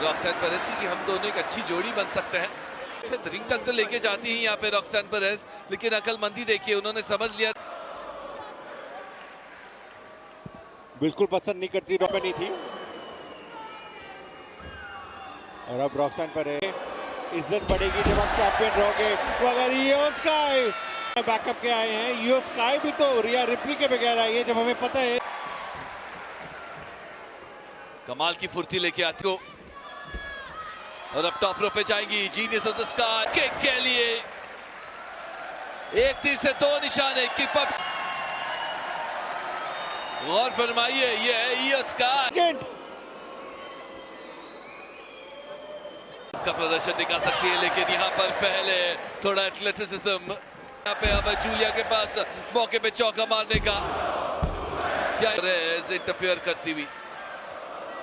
Speaker 3: रॉक्सैन पेरेज की हम दोनों एक अच्छी जोड़ी बन सकते हैं। रिंग तक तो लेके जाती ही यहाँ पे रॉक्सैन पेरेज, लेकिन अकलमंदी देखिए, उन्होंने समझ लिया।
Speaker 1: बिल्कुल पसंद नहीं करती, नहीं थी। और अब रॉक्सैन पेरेज इज्जत बढ़ेगी जब आप चैंपियन रहोगे। वो अगर ईओ स्काई बैकअप के आए हैं, ईओ स्काई भी तो रिया रिप्ली के बगैर आई है, जब हमें पता है।
Speaker 3: कमाल की फुर्ती लेके आती हो और अब टॉप रो पे जाएंगी। Genius of the sky kick के लिए एक तीर से दो निशाने, किक अप। और फरमाइए, ये है ईओ स्काई का प्रदर्शन दिखा सकती है, लेकिन यहाँ पर पहले थोड़ा एथलेटिसिज्म। यहाँ पे अब जूलिया के पास मौके पे चौका मारने का, क्या इंटरफेयर करती हुई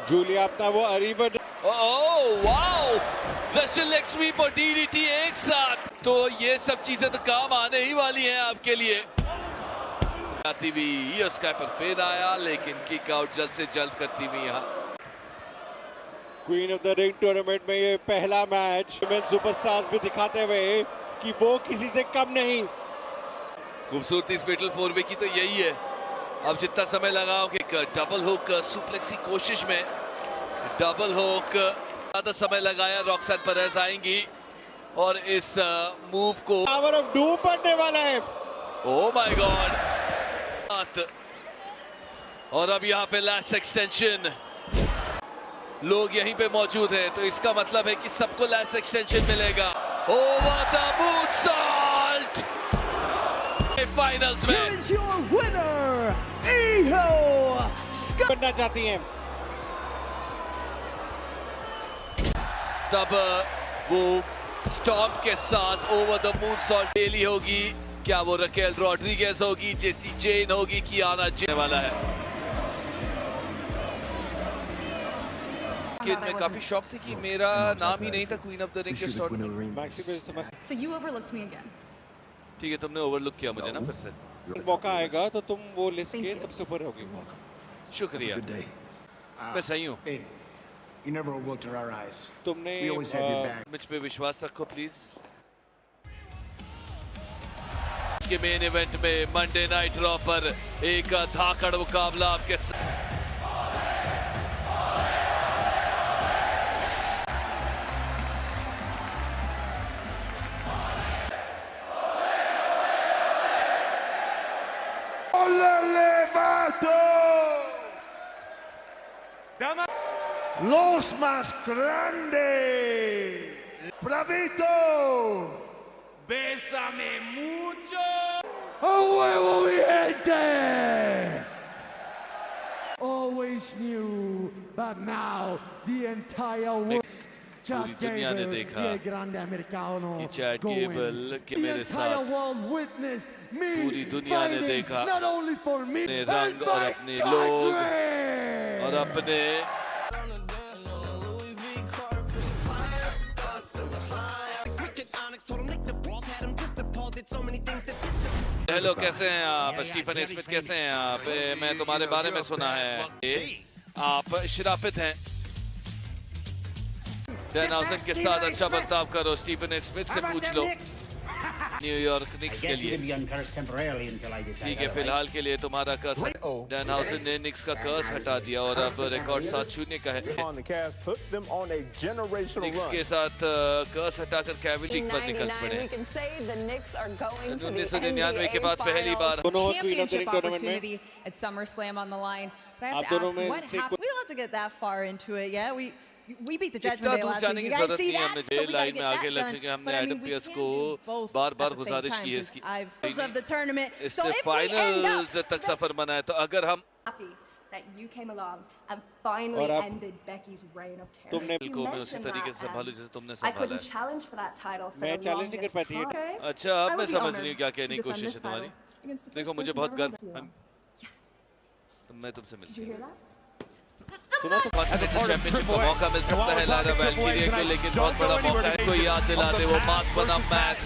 Speaker 1: जूलिया अपना वो अरीबन।
Speaker 3: Oh wow, Russian leg sweep और डीडीटी एक साथ, तो ये सब चीजें तो काम आने ही वाली हैं आपके लिए। आती हुई ईओ स्काई पर पेन आया, लेकिन किक आउट जल्द से जल्द करती हुई यहाँ।
Speaker 1: Queen of the ring tournament में ये पहला मैच वुमेन सुपरस्टार्स भी दिखाते हुए कि वो किसी से कम नहीं।
Speaker 3: खूबसूरती इस फेटल 4-वे की तो यही है, अब जितना समय लगाओगे। डबल हुक सुप्लेक्स की कोशिश में, डबल हुक ज्यादा समय लगाया। रॉक्सैन पेरेज आएंगी और इस मूव को
Speaker 1: पावर ऑफ डूम पड़ने वाला है।
Speaker 3: Oh my God. और अब यहाँ पे लैश एक्सटेंशन, लोग यहीं पे मौजूद हैं, तो इसका मतलब है कि सबको लैश एक्सटेंशन मिलेगा। ओवर द मूनसॉल्ट फाइनल्स में।
Speaker 9: Here is your winner, Io Sky.
Speaker 1: बनना चाहती हैं
Speaker 3: तब वो स्टॉम्प के साथ ओवर द मूनसॉल्ट डेली होगी। क्या वो रकेल रॉड्रिगेज होगी, जेसी जेन होगी, कियाना जीतने वाला है। मैं काफी शौक थी कि मेरा नाम ही नहीं था क्वीन ऑफ द रिंग के tournament.
Speaker 4: So you overlooked me again.
Speaker 3: ठीक है, तुमने ओवरलुक किया मुझे ना फिर से।
Speaker 1: मौका आएगा तो तुम वो लिस्ट के सबसे ऊपर होगी।
Speaker 3: शुक्रिया, मैं सही हूँ।
Speaker 5: You never overlooked our eyes.
Speaker 1: तुमने
Speaker 5: We always have your back.
Speaker 3: मुझ पे विश्वास रखो प्लीज। के मेन इवेंट में मंडे नाइट रॉ पर एक धाकड़ मुकाबला आपके
Speaker 5: Los más grandes. Bravito.
Speaker 10: Bésame mucho.
Speaker 9: Oh, huevo, mi gente! Always knew, but now the entire world.
Speaker 3: पूरी दुनिया ने देखा कि चैट गेबल के मेरे साथ, पूरी दुनिया ने देखा अपने रंग और अपने लोग और अपने हेलो, कैसे हैं आप? स्टीफन स्मिथ कैसे हैं आप? मैं तुम्हारे बारे में सुना है आप शराफत हैं। डैन हाउसन के साथ अच्छा बर्ताव करो, स्टीफन स्मिथ से पूछ लो। न्यूयॉर्क निक्स के लिए ठीक है, फिलहाल के लिए तुम्हारा कर्स डैनहाउजन ने निक्स का कर्स हटा दिया और अब रिकॉर्ड 7-0 का है। निक्स के साथ कर्स हटाकर कैविजिंग पर निकल पड़े। 1999 के बाद पहली बार
Speaker 4: championship opportunity at SummerSlam on the line. But I have to ask, what happened? We don't have to get that far into it yet. We beat the Judgment Day last week. You guys see that? So we gotta get that done. But I mean, we can't do both at the same time because I've of the tournament. So if we end up
Speaker 3: तक सफर बना है तो अगर हम
Speaker 12: happy that you came along and finally ended Becky's reign of terror.
Speaker 3: तुमने को मैं उसी तरीके से संभालू जैसे तुमने
Speaker 12: I
Speaker 3: संभाला
Speaker 12: couldn't
Speaker 3: है।
Speaker 12: challenge for that title for
Speaker 1: मैं
Speaker 12: the
Speaker 1: चैलेंज नहीं कर
Speaker 12: longest
Speaker 1: पाती है।
Speaker 12: time.
Speaker 3: अच्छा, अब
Speaker 12: I
Speaker 3: मैं
Speaker 12: would be
Speaker 3: समझ रही हूँ
Speaker 12: honored
Speaker 3: क्या कहने
Speaker 12: to
Speaker 3: की
Speaker 12: defend
Speaker 3: कोशिश
Speaker 12: this
Speaker 3: है तुम्हारी।
Speaker 12: title against the
Speaker 3: देखो
Speaker 12: first
Speaker 3: मुझे
Speaker 12: person
Speaker 3: बहुत
Speaker 12: I've
Speaker 3: गर्व
Speaker 12: ever seen.
Speaker 3: मैं तुमसे
Speaker 12: Did
Speaker 3: मिलता
Speaker 12: you hear that?
Speaker 3: सुना तो चैंपियनशिप का मौका मिल सकता है लारा वैल्किरिया को, लेकिन बहुत बड़ा मौका है। कोई याद दिला दे वो मास बना मैच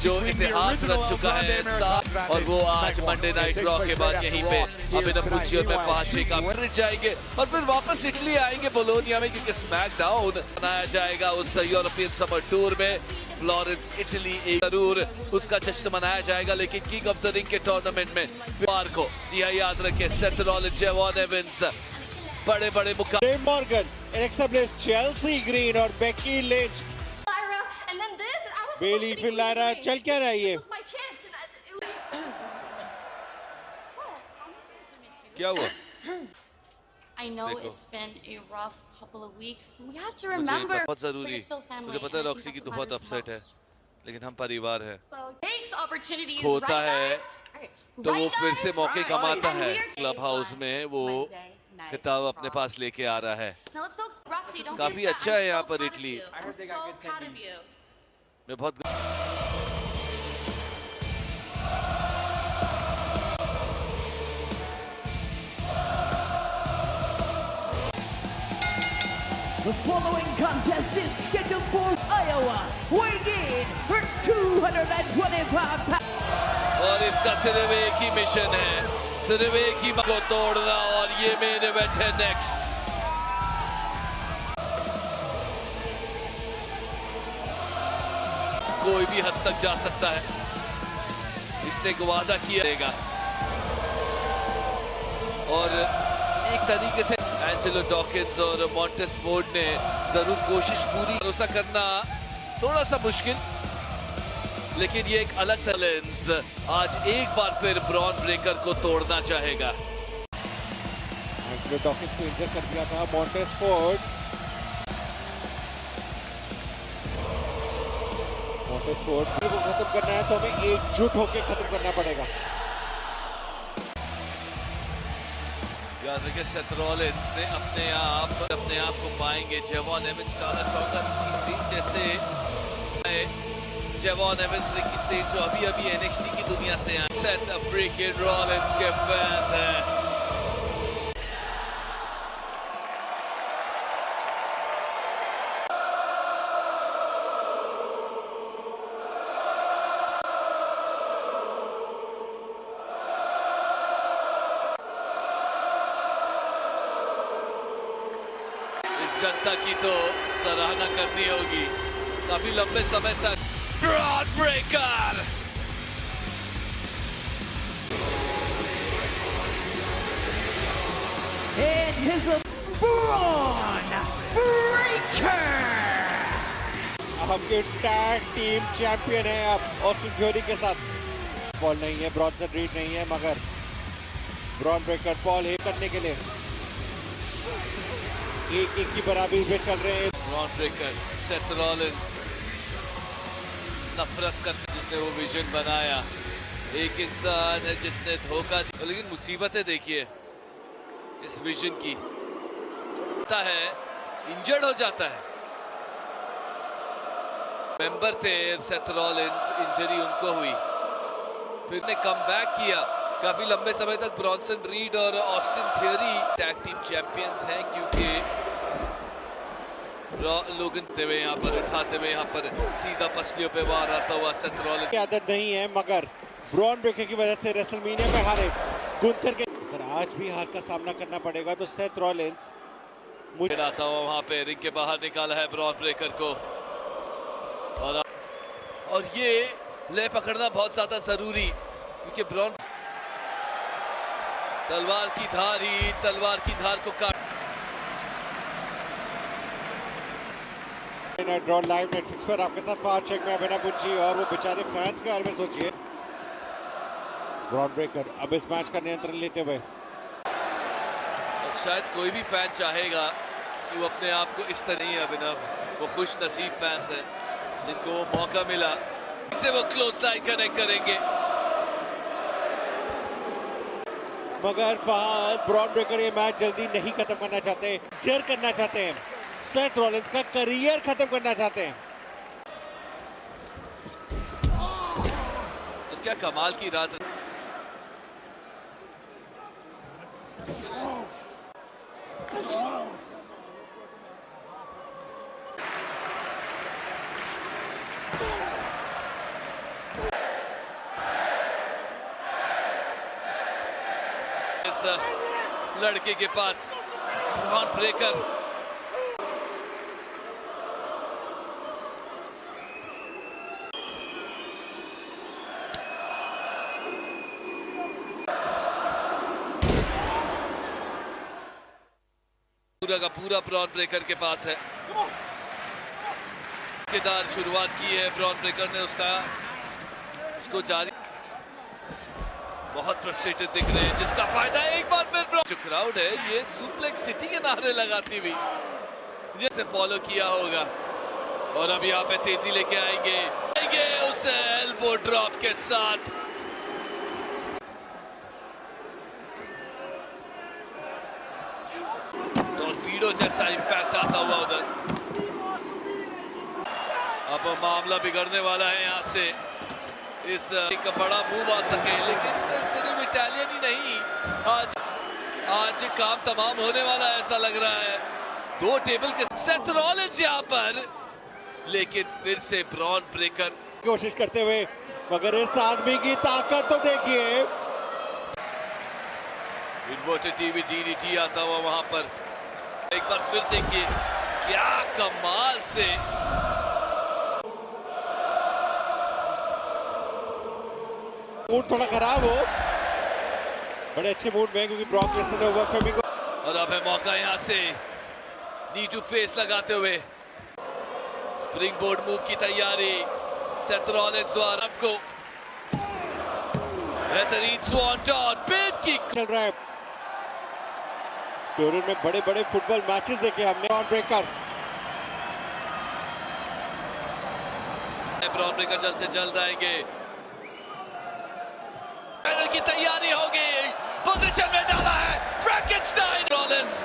Speaker 3: जो इतिहास रच चुका है और वो आज मंडे नाइट रॉ के बाद यहीं पे अभिनव पुजियो में पहुंचेगा, फिर जाएंगे और फिर वापस इटली आएंगे बोलोनिया में, क्योंकि स्मैकडाउन बनाया जाएगा उस यूरोपियन समर टूर में। फ्लोरेंस इटली एक जरूर उसका जश्न मनाया जाएगा, लेकिन किंग ऑफ द रिंग के टूर्नामेंट में बार को जी हाँ याद रखे सेथ रॉलिंस, जेवॉन एवंस बड़े बड़े मुकाबले।
Speaker 1: Liv Morgan, Alexa bliss, Chelsea green और बेकी लिंच। बेली फिर लारा चल क्या रहा है ये?
Speaker 3: क्या हुआ?
Speaker 8: I know it's been a rough couple of weeks, but we have to remember
Speaker 3: बहुत जरूरी,
Speaker 8: we're still family.
Speaker 3: मुझे पता है रॉक्सी की तो बहुत अपसेट है, लेकिन हम परिवार है।
Speaker 8: Thanks opportunities,
Speaker 3: होता है
Speaker 8: right,
Speaker 3: तो वो फिर से मौके कमाता
Speaker 8: And
Speaker 3: है।
Speaker 8: we are
Speaker 3: क्लब हाउस में वो खिताब अपने पास लेके आ रहा है।
Speaker 8: Now let's go, Roxy. Don't
Speaker 3: काफी
Speaker 8: be upset.
Speaker 3: अच्छा है
Speaker 8: I'm
Speaker 3: यहाँ
Speaker 8: so
Speaker 3: पर
Speaker 8: proud of
Speaker 3: Italy.
Speaker 8: you. I'm so proud of you.
Speaker 3: मैं बहुत
Speaker 9: The following contest is scheduled for Iowa, weighing in for 225 pounds.
Speaker 3: और इसका सिर्फ एक ही मिशन है, सिर्फ एक ही को तोड़ना और ये मेन इवेंट है नेक्स्ट। कोई भी हद तक जा सकता है, इसने एक वादा किया और एक तरीके से एंजेलो डॉकिंस और मॉन्टेस फोर्ड ने जरूर कोशिश पूरी, भरोसा करना थोड़ा सा मुश्किल, लेकिन ये एक अलग टैलेंट आज एक बार फिर ब्रॉन ब्रेकर को तोड़ना चाहेगा।
Speaker 1: एंजेलो डॉकिंस को इंजर कर दिया था मॉन्टेस फोर्ड। मॉन्टेस फोर्ड को खत्म करना है तो हमें एकजुट होकर खत्म करना पड़ेगा।
Speaker 3: याद रखिए सेथ रॉलिंस ने अपने आप को पाएंगे। जेवॉन एवंस जैसे जेवॉन एवंस रिकी जो अभी NXT की दुनिया से आए। सेथ फ्रीकिंग रॉलिंस के फैंस हैं। जनता की तो सराहना करनी होगी, काफी लंबे समय तक Bron Breakker
Speaker 9: It is a Braun Breaker.
Speaker 1: आपके टैग टीम चैंपियन है अब ऑस्टिन थ्योरी के साथ। पॉल नहीं है, ब्रॉन्सन रीड नहीं है, मगर ब्रॉन ब्रेकर पॉल हे करने के लिए एक की बराबरी पे चल रहे हैं।
Speaker 3: ब्रॉन ब्रेकर, सेथ रॉलिंस नफरत करते जिसने वो विजन बनाया, एक इंसान है जिसने धोखा दिया, लेकिन मुसीबतें देखिए इस विजन की। है इंजर्ड हो जाता है, मेंबर थे सेथ रॉलिंस, इंजरी उनको हुई, फिर ने कम बैक किया। काफी लंबे समय तक ब्रॉन्सन रीड और Austin theory tag team champions हैं, क्योंकि लोगन यहाँ पर उठाते हुए यहाँ पर सीधा पसलियों पे वार आता हुआ सेथ रॉलिंस की
Speaker 1: आदत नहीं है, मगर ब्रॉन ब्रेकर की वजह से रेसलमेनिया में हारे गुंथर के, अगर आज भी हार का सामना करना पड़ेगा तो सेथ रॉलिंस
Speaker 3: मुझे आता हुआ वहां पे रिंग के बाहर निकाला है ब्रॉन ब्रेकर को, और ये ले पकड़ना बहुत ज्यादा जरूरी, क्योंकि ब्रॉन तलवार की धार को काट।
Speaker 1: ड्रॉ लाइव नेटफ्लिक्स पर आपके साथ फास्ट चेक में अभिनव बुच्ची, और वो बेचारे फैंस के बारे में सोचिए। ब्रॉन ब्रेकर अब इस मैच का नियंत्रण लेते हुए,
Speaker 3: और शायद कोई भी फैन चाहेगा कि वो अपने आप को इस तरह ही अभिनव, वो खुश नसीब फैंस हैं जिनको वो मौका मिला, इसे वो क्लोज लाइन कनेक्ट करेंगे।
Speaker 1: मगर ब्रॉन ब्रेकर ये मैच जल्दी नहीं खत्म करना चाहते, जर करना चाहते हैं, सेथ रॉलिंस का करियर खत्म करना चाहते हैं।
Speaker 3: और क्या कमाल की रात। इस लड़के के पास ब्रॉन ब्रेकर पूरा का पूरा ब्रॉन ब्रेकर के पास है। केदार शुरुआत की है ब्रॉन ब्रेकर ने, उसको जारी, बहुत फ्रस्ट्रेटेड दिख रहे हैं, जिसका फायदा एक बार फिर जो क्राउड है ये सुप्लेक्स सिटी के नारे लगाती हुई जैसे फॉलो किया होगा। और अब यहाँ पे तेजी लेके आएंगे उस एल्बो ड्रॉप के साथ। टॉर्पीडो जैसा इंपैक्ट आता हुआ उधर। अब मामला बिगड़ने वाला है यहाँ से, इस एक बड़ा मूव आ सके, लेकिन सिर्फ इटालियन ही नहीं, आज काम तमाम होने वाला है ऐसा लग रहा है। 2 टेबल के सेथ रॉलिंस यहाँ पर, लेकिन फिर से ब्रॉन ब्रेकर
Speaker 1: कोशिश करते हुए, मगर इस आदमी की ताकत तो देखिए।
Speaker 3: इन्वर्टेड टीवी DDT आता हुआ वहां पर, एक बार फिर देखिए क्या कमाल से
Speaker 1: मूड थोड़ा खराब हो, बड़े अच्छे मूड में, क्योंकि ब्रॉक लेसनर ने ओवरफेमिंग को,
Speaker 3: और अब है मौका यहाँ से नी टू फेस लगाते हुए स्प्रिंग बोर्ड मूव की तैयारी सेथ रॉलिंस द्वारा। आपको बेहतरीन स्वांटन पेट की
Speaker 1: चल रहा है। टूर्नामेंट में बड़े बड़े फुटबॉल मैचेस देखे हमने। ब्रॉन
Speaker 3: ब्रेकर जल्द से जल्द आएंगे, फाइनल की तैयारी होगी, पोजीशन में डाला है फ्रैंकेनस्टाइन रॉलिंस।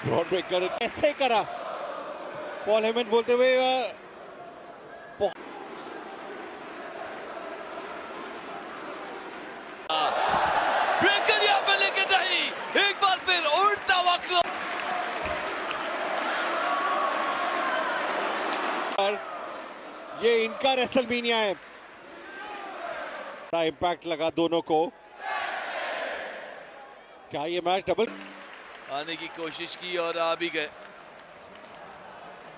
Speaker 1: ब्रॉन ब्रेकर कैसे करा, पॉल हेमन बोलते हुए
Speaker 3: ब्रेकर यहाँ पे लेके नहीं, एक बार फिर उड़ता हुआ
Speaker 1: ये इनका रेसलमेनिया है। इंपैक्ट लगा दोनों को। क्या ये मैच डबल
Speaker 3: आने की कोशिश की और आ भी गए,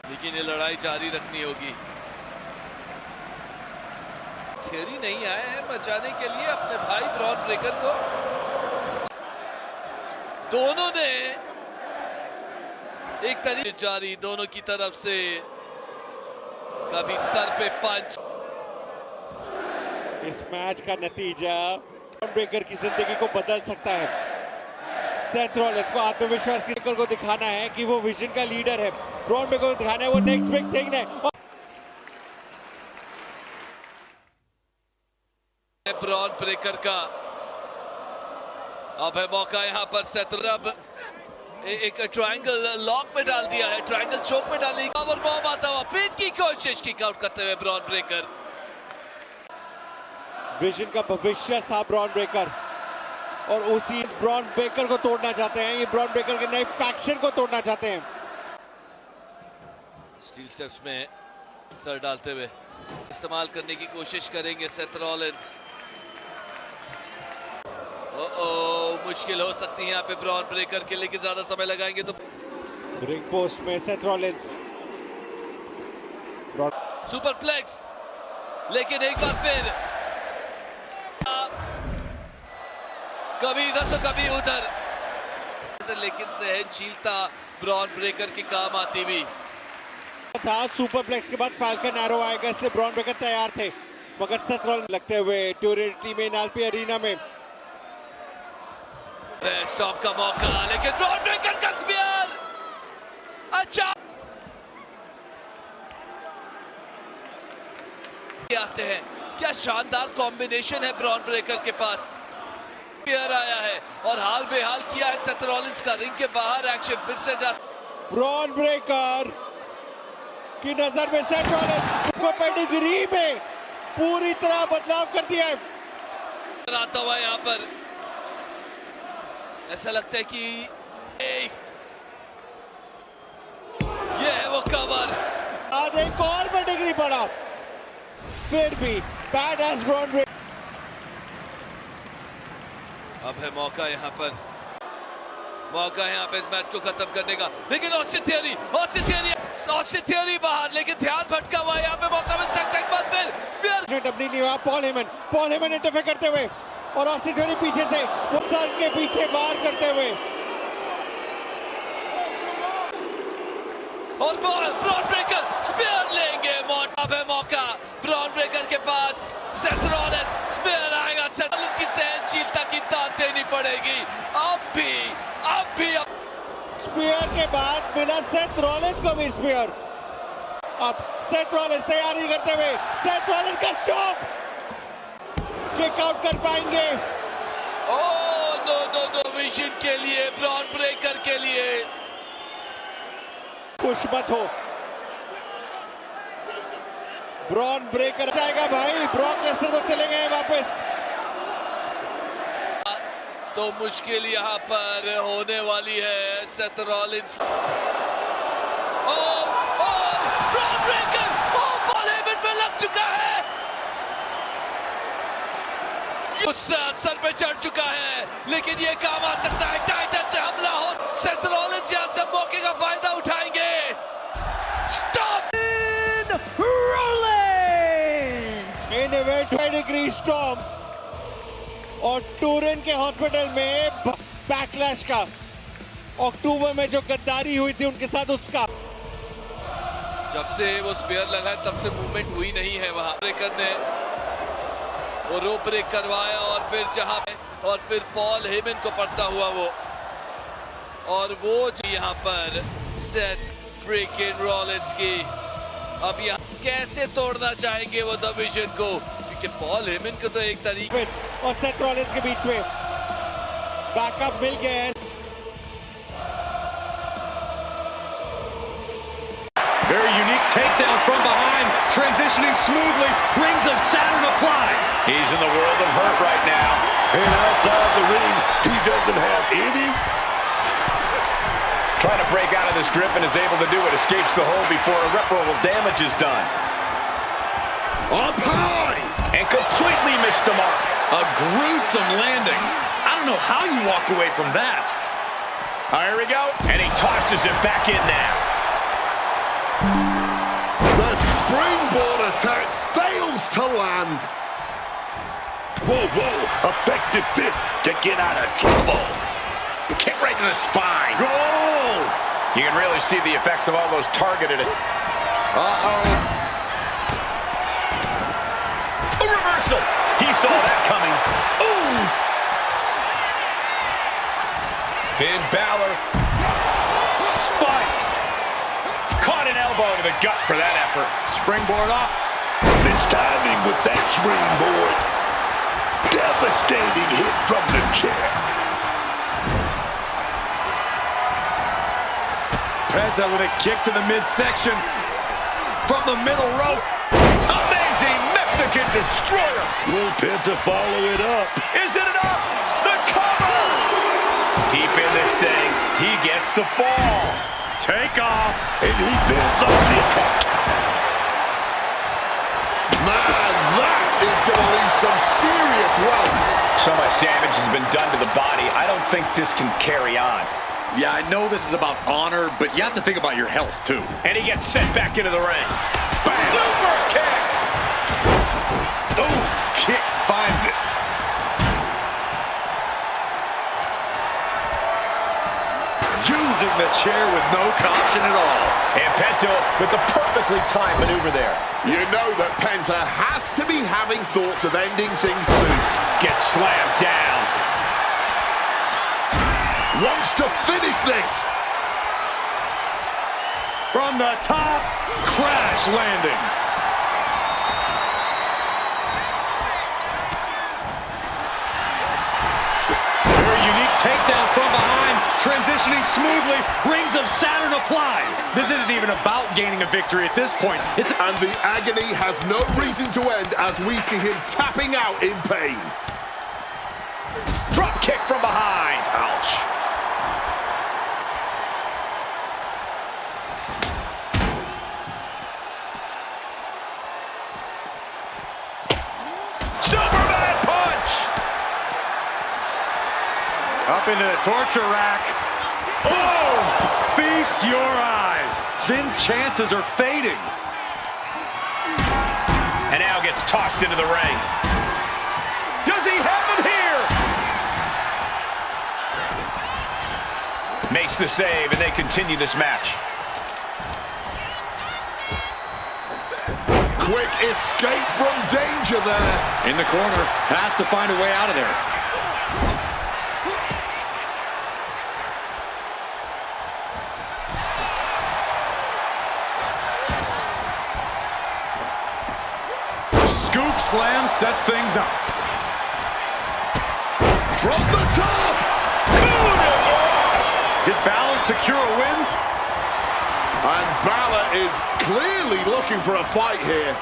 Speaker 3: लेकिन ये लड़ाई जारी रखनी होगी। थियरी नहीं आए हैं बचाने के लिए अपने भाई ब्रॉन ब्रेकर को। दोनों ने एक तरीके जारी, दोनों की तरफ से, कभी सर पे पंच।
Speaker 1: इस मैच का नतीजा ब्रॉन ब्रेकर की जिंदगी को बदल सकता है। सेथ रॉलिंस को आत्मविश्वास को दिखाना है कि वो विजन का लीडर है। ब्रॉन ब्रेकर को दिखाना है वो नेक्स्ट बिग थिंग है।
Speaker 3: ब्रॉन ब्रेकर का अब है मौका यहाँ पर। सेथ रब एक ट्रायंगल लॉक में डाल दिया है, ट्रायंगल चोक में डालने की और बॉम्ब आता हुआ पेट की कोशिश, किक आउट करते हुए ब्रॉन ब्रेकर।
Speaker 1: विजन का भविष्य था ब्रॉन ब्रेकर, और उसी ब्रॉन ब्रेकर को तोड़ना चाहते हैं। ये ब्रॉन ब्रेकर के नए फैक्शन को तोड़ना चाहते हैं।
Speaker 3: स्टील स्टेप्स में सर डालते हुए इस्तेमाल करने की कोशिश करेंगे सेथ रॉलिंस। मुश्किल हो सकती है यहाँ पे ब्रॉन ब्रेकर के, लेकिन ज्यादा समय लगाएंगे तो।
Speaker 1: रिंग पोस्ट में सेथ रॉलिंस,
Speaker 3: सुपरप्लेक्स, लेकिन एक बार फिर कभी इधर तो कभी उधर, लेकिन सहनशीलता ब्रॉन ब्रेकर के काम आती भी
Speaker 1: था। सुपरप्लेक्स के बाद फाल्कन एरो आएगा, इसलिए ब्रॉन ब्रेकर तैयार थे, मगर सेथ रॉलिंस लगते हुए ट्यूरिटी में नालपी अरीना में
Speaker 3: स्टॉप का मौका, लेकिन ब्रॉन ब्रेकर का स्पीयर अच्छा आते हैं। क्या शानदार कॉम्बिनेशन है ब्रॉन ब्रेकर के पास। स्पीयर आया है और हाल बेहाल किया है सेथ रॉलिंस का। रिंग के बाहर एक्शन फिर से जाता।
Speaker 1: ब्रॉन ब्रेकर की नजर में सेथ रॉलिंस को पेडिग्री में पूरी तरह बदलाव कर दिया है।
Speaker 3: आता हुआ यहाँ पर ऐसा लगता है कि ये है वो कवर।
Speaker 1: आज एक और पेडिग्री बढ़ा, फिर भी बैड एज ब्रॉन ब्रेकर।
Speaker 3: अब है मौका यहाँ पर, मौका है यहाँ पे इस मैच को खत्म करने का, लेकिन ऑस्टिन थियरी बाहर, लेकिन ध्यान भटका हुआ है। यहाँ पे मौका मिल सकता है एक बार फिर। स्पीयर
Speaker 1: डबली नहीं हुआ। पॉल हेमन इंटरफेयर करते हुए और ऑस्टिन थियरी पीछे से वो सर के पीछे वार करते हुए
Speaker 3: और ब्रॉन ब्रेकर स्पीयर लेंगे। अब है मौका ब्रॉन ब्रेकर के पास। सेथ रॉलिंस स्पीयर आएगा। सेथ रॉलिंस की सहनशीलता की दाद देनी पड़ेगी। अब भी
Speaker 1: स्पीयर के बाद मिला सेथ रॉलिंस को भी स्पीयर। अब सेथ रॉलिंस तैयारी करते हुए सेथ रॉलिंस का शॉट किक आउट कर पाएंगे।
Speaker 3: नो विजन के लिए, ब्रॉन ब्रेकर के लिए
Speaker 1: खुश मत हो, ब्रॉन ब्रेकर जाएगा भाई। ब्रॉक लेसनर तो चले गए वापस,
Speaker 3: तो मुश्किल यहाँ पर होने वाली है Seth Rollins. Bron Breakker Paul Heyman पे लग चुका है, गुस्सा सर पे चढ़ चुका है, लेकिन ये काम आ सकता है। टाइटन से हमला हो, सेथ रॉलिंस यहाँ से मौके का फायदा उठाएंगे। स्टॉप
Speaker 9: Rollins
Speaker 1: इन इवेंट पेडिग्री स्टॉर्म और टूरिन के हॉस्पिटल में बैकलैश का अक्टूबर में जो गद्दारी हुई थी उनके साथ, उसका
Speaker 3: जब से वो स्पीयर लगा है तब से मूवमेंट हुई नहीं है वहां। ब्रेकर ने वो रोप ब्रेक करवाया और फिर जहां पे और फिर पॉल हेमन को पड़ता हुआ वो, और वो जो यहाँ पर सेथ फ्रीकिंग रॉलिंस की अब यहाँ कैसे तोड़ना चाहेंगे वो द विजन को, क्योंकि पॉल हेमन को तो एक तरीके
Speaker 1: और सेथ रॉलिंस के बीच में बैकअप मिल गया है।
Speaker 11: Very unique takedown from behind, transitioning smoothly, rings of Saturn applied.
Speaker 6: He's in the world of hurt right now.
Speaker 2: And outside the ring, he doesn't have any.
Speaker 6: Trying to break out of this grip and is able to do it. Escapes the hold before irreparable damage is done.
Speaker 2: Up high!
Speaker 6: And completely missed the mark.
Speaker 11: A gruesome landing. I don't know how you walk away from that.
Speaker 6: Here we go. And he tosses it back in now.
Speaker 2: The springboard attack fails to land.
Speaker 7: Whoa, effective fist to get out of trouble.
Speaker 6: Kick right to the spine.
Speaker 2: Goal!
Speaker 6: You can really see the effects of all those targeted.
Speaker 2: Uh-oh.
Speaker 6: A reversal. He saw that coming. Ooh. Finn Balor. Spiked. Caught an elbow to the gut for that effort. Springboard off.
Speaker 7: This timing with that springboard. Devastating hit from the chair.
Speaker 11: Penta with a kick to the midsection from the middle rope.
Speaker 6: Amazing Mexican destroyer.
Speaker 7: Will Penta follow it up?
Speaker 6: Is it enough? The cover. Deep in this thing. He gets the fall.
Speaker 11: Take off.
Speaker 7: And he builds off the attack.
Speaker 2: Man, that is going to leave some serious wounds.
Speaker 6: So much damage has been done to the body. I don't think this can carry on.
Speaker 11: Yeah, I know this is about honor, but you have to think about your health, too.
Speaker 6: And he gets sent back into the ring. Bam! Super kick!
Speaker 11: Oof, kick finds it. Using the chair with no caution at all.
Speaker 6: And Penta with the perfectly timed maneuver there.
Speaker 2: You know that Penta has to be having thoughts of ending things soon.
Speaker 6: Gets slammed down.
Speaker 2: Wants to finish this.
Speaker 11: From the top, crash landing. Very unique takedown from behind, transitioning smoothly, Rings of Saturn applied. This isn't even about gaining a victory at this point.
Speaker 2: And the agony has no reason to end as we see him tapping out in pain.
Speaker 6: Drop kick from behind.
Speaker 11: Ouch.
Speaker 6: Superman punch!
Speaker 11: Up into the torture rack. Oh! Feast your eyes. Finn's chances are fading.
Speaker 6: And now gets tossed into the ring. Does he have him here? Makes the save, and they continue this match.
Speaker 2: Quick escape from danger there.
Speaker 11: In the corner, has to find a way out of there. Scoop slam sets things up.
Speaker 2: From the top.
Speaker 11: Did Balor secure a win?
Speaker 2: And Balor is clearly looking for a fight here.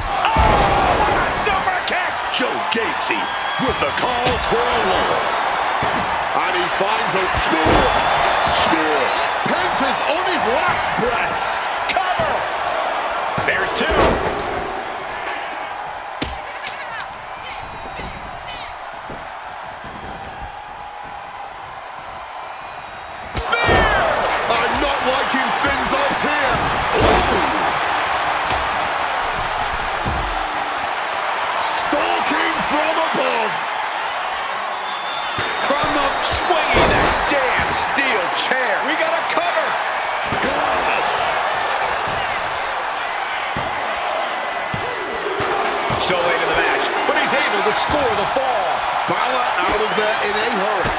Speaker 6: Oh, super kick!
Speaker 7: Joe Gacy with the calls for a lull.
Speaker 2: And he finds a spear. Penta's on his last breath.
Speaker 6: Cover! There's two.
Speaker 2: I'm not liking Finn's odds here. Ooh. Stalking from above.
Speaker 6: From the swinging that damn steel chair. We got a cover. So late in the match, but he's able to score the fall.
Speaker 2: Balor out of there in a hurry.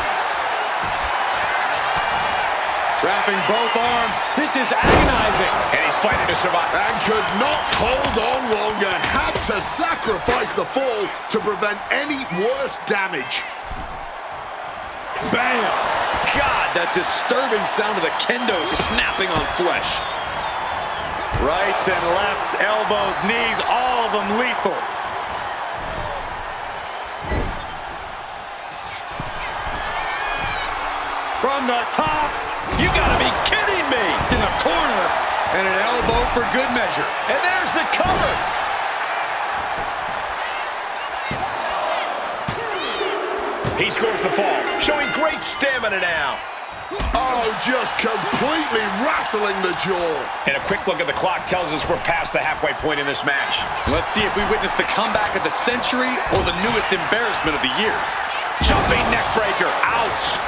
Speaker 11: Trapping both arms. This is agonizing.
Speaker 6: And he's fighting to survive.
Speaker 2: And could not hold on longer. Had to sacrifice the fall to prevent any worse damage.
Speaker 11: Bam! God, that disturbing sound of the kendo snapping on flesh. Rights and lefts, elbows, knees, all of them lethal. From the top, you gotta be kidding me! In the corner, and an elbow for good measure.
Speaker 6: And there's the cover. He scores the fall, showing great stamina now.
Speaker 2: Oh, just completely rattling the jaw.
Speaker 6: And a quick look at the clock tells us we're past the halfway point in this match.
Speaker 11: Let's see if we witness the comeback of the century or the newest embarrassment of the year.
Speaker 6: Jumping neck breaker. Ouch.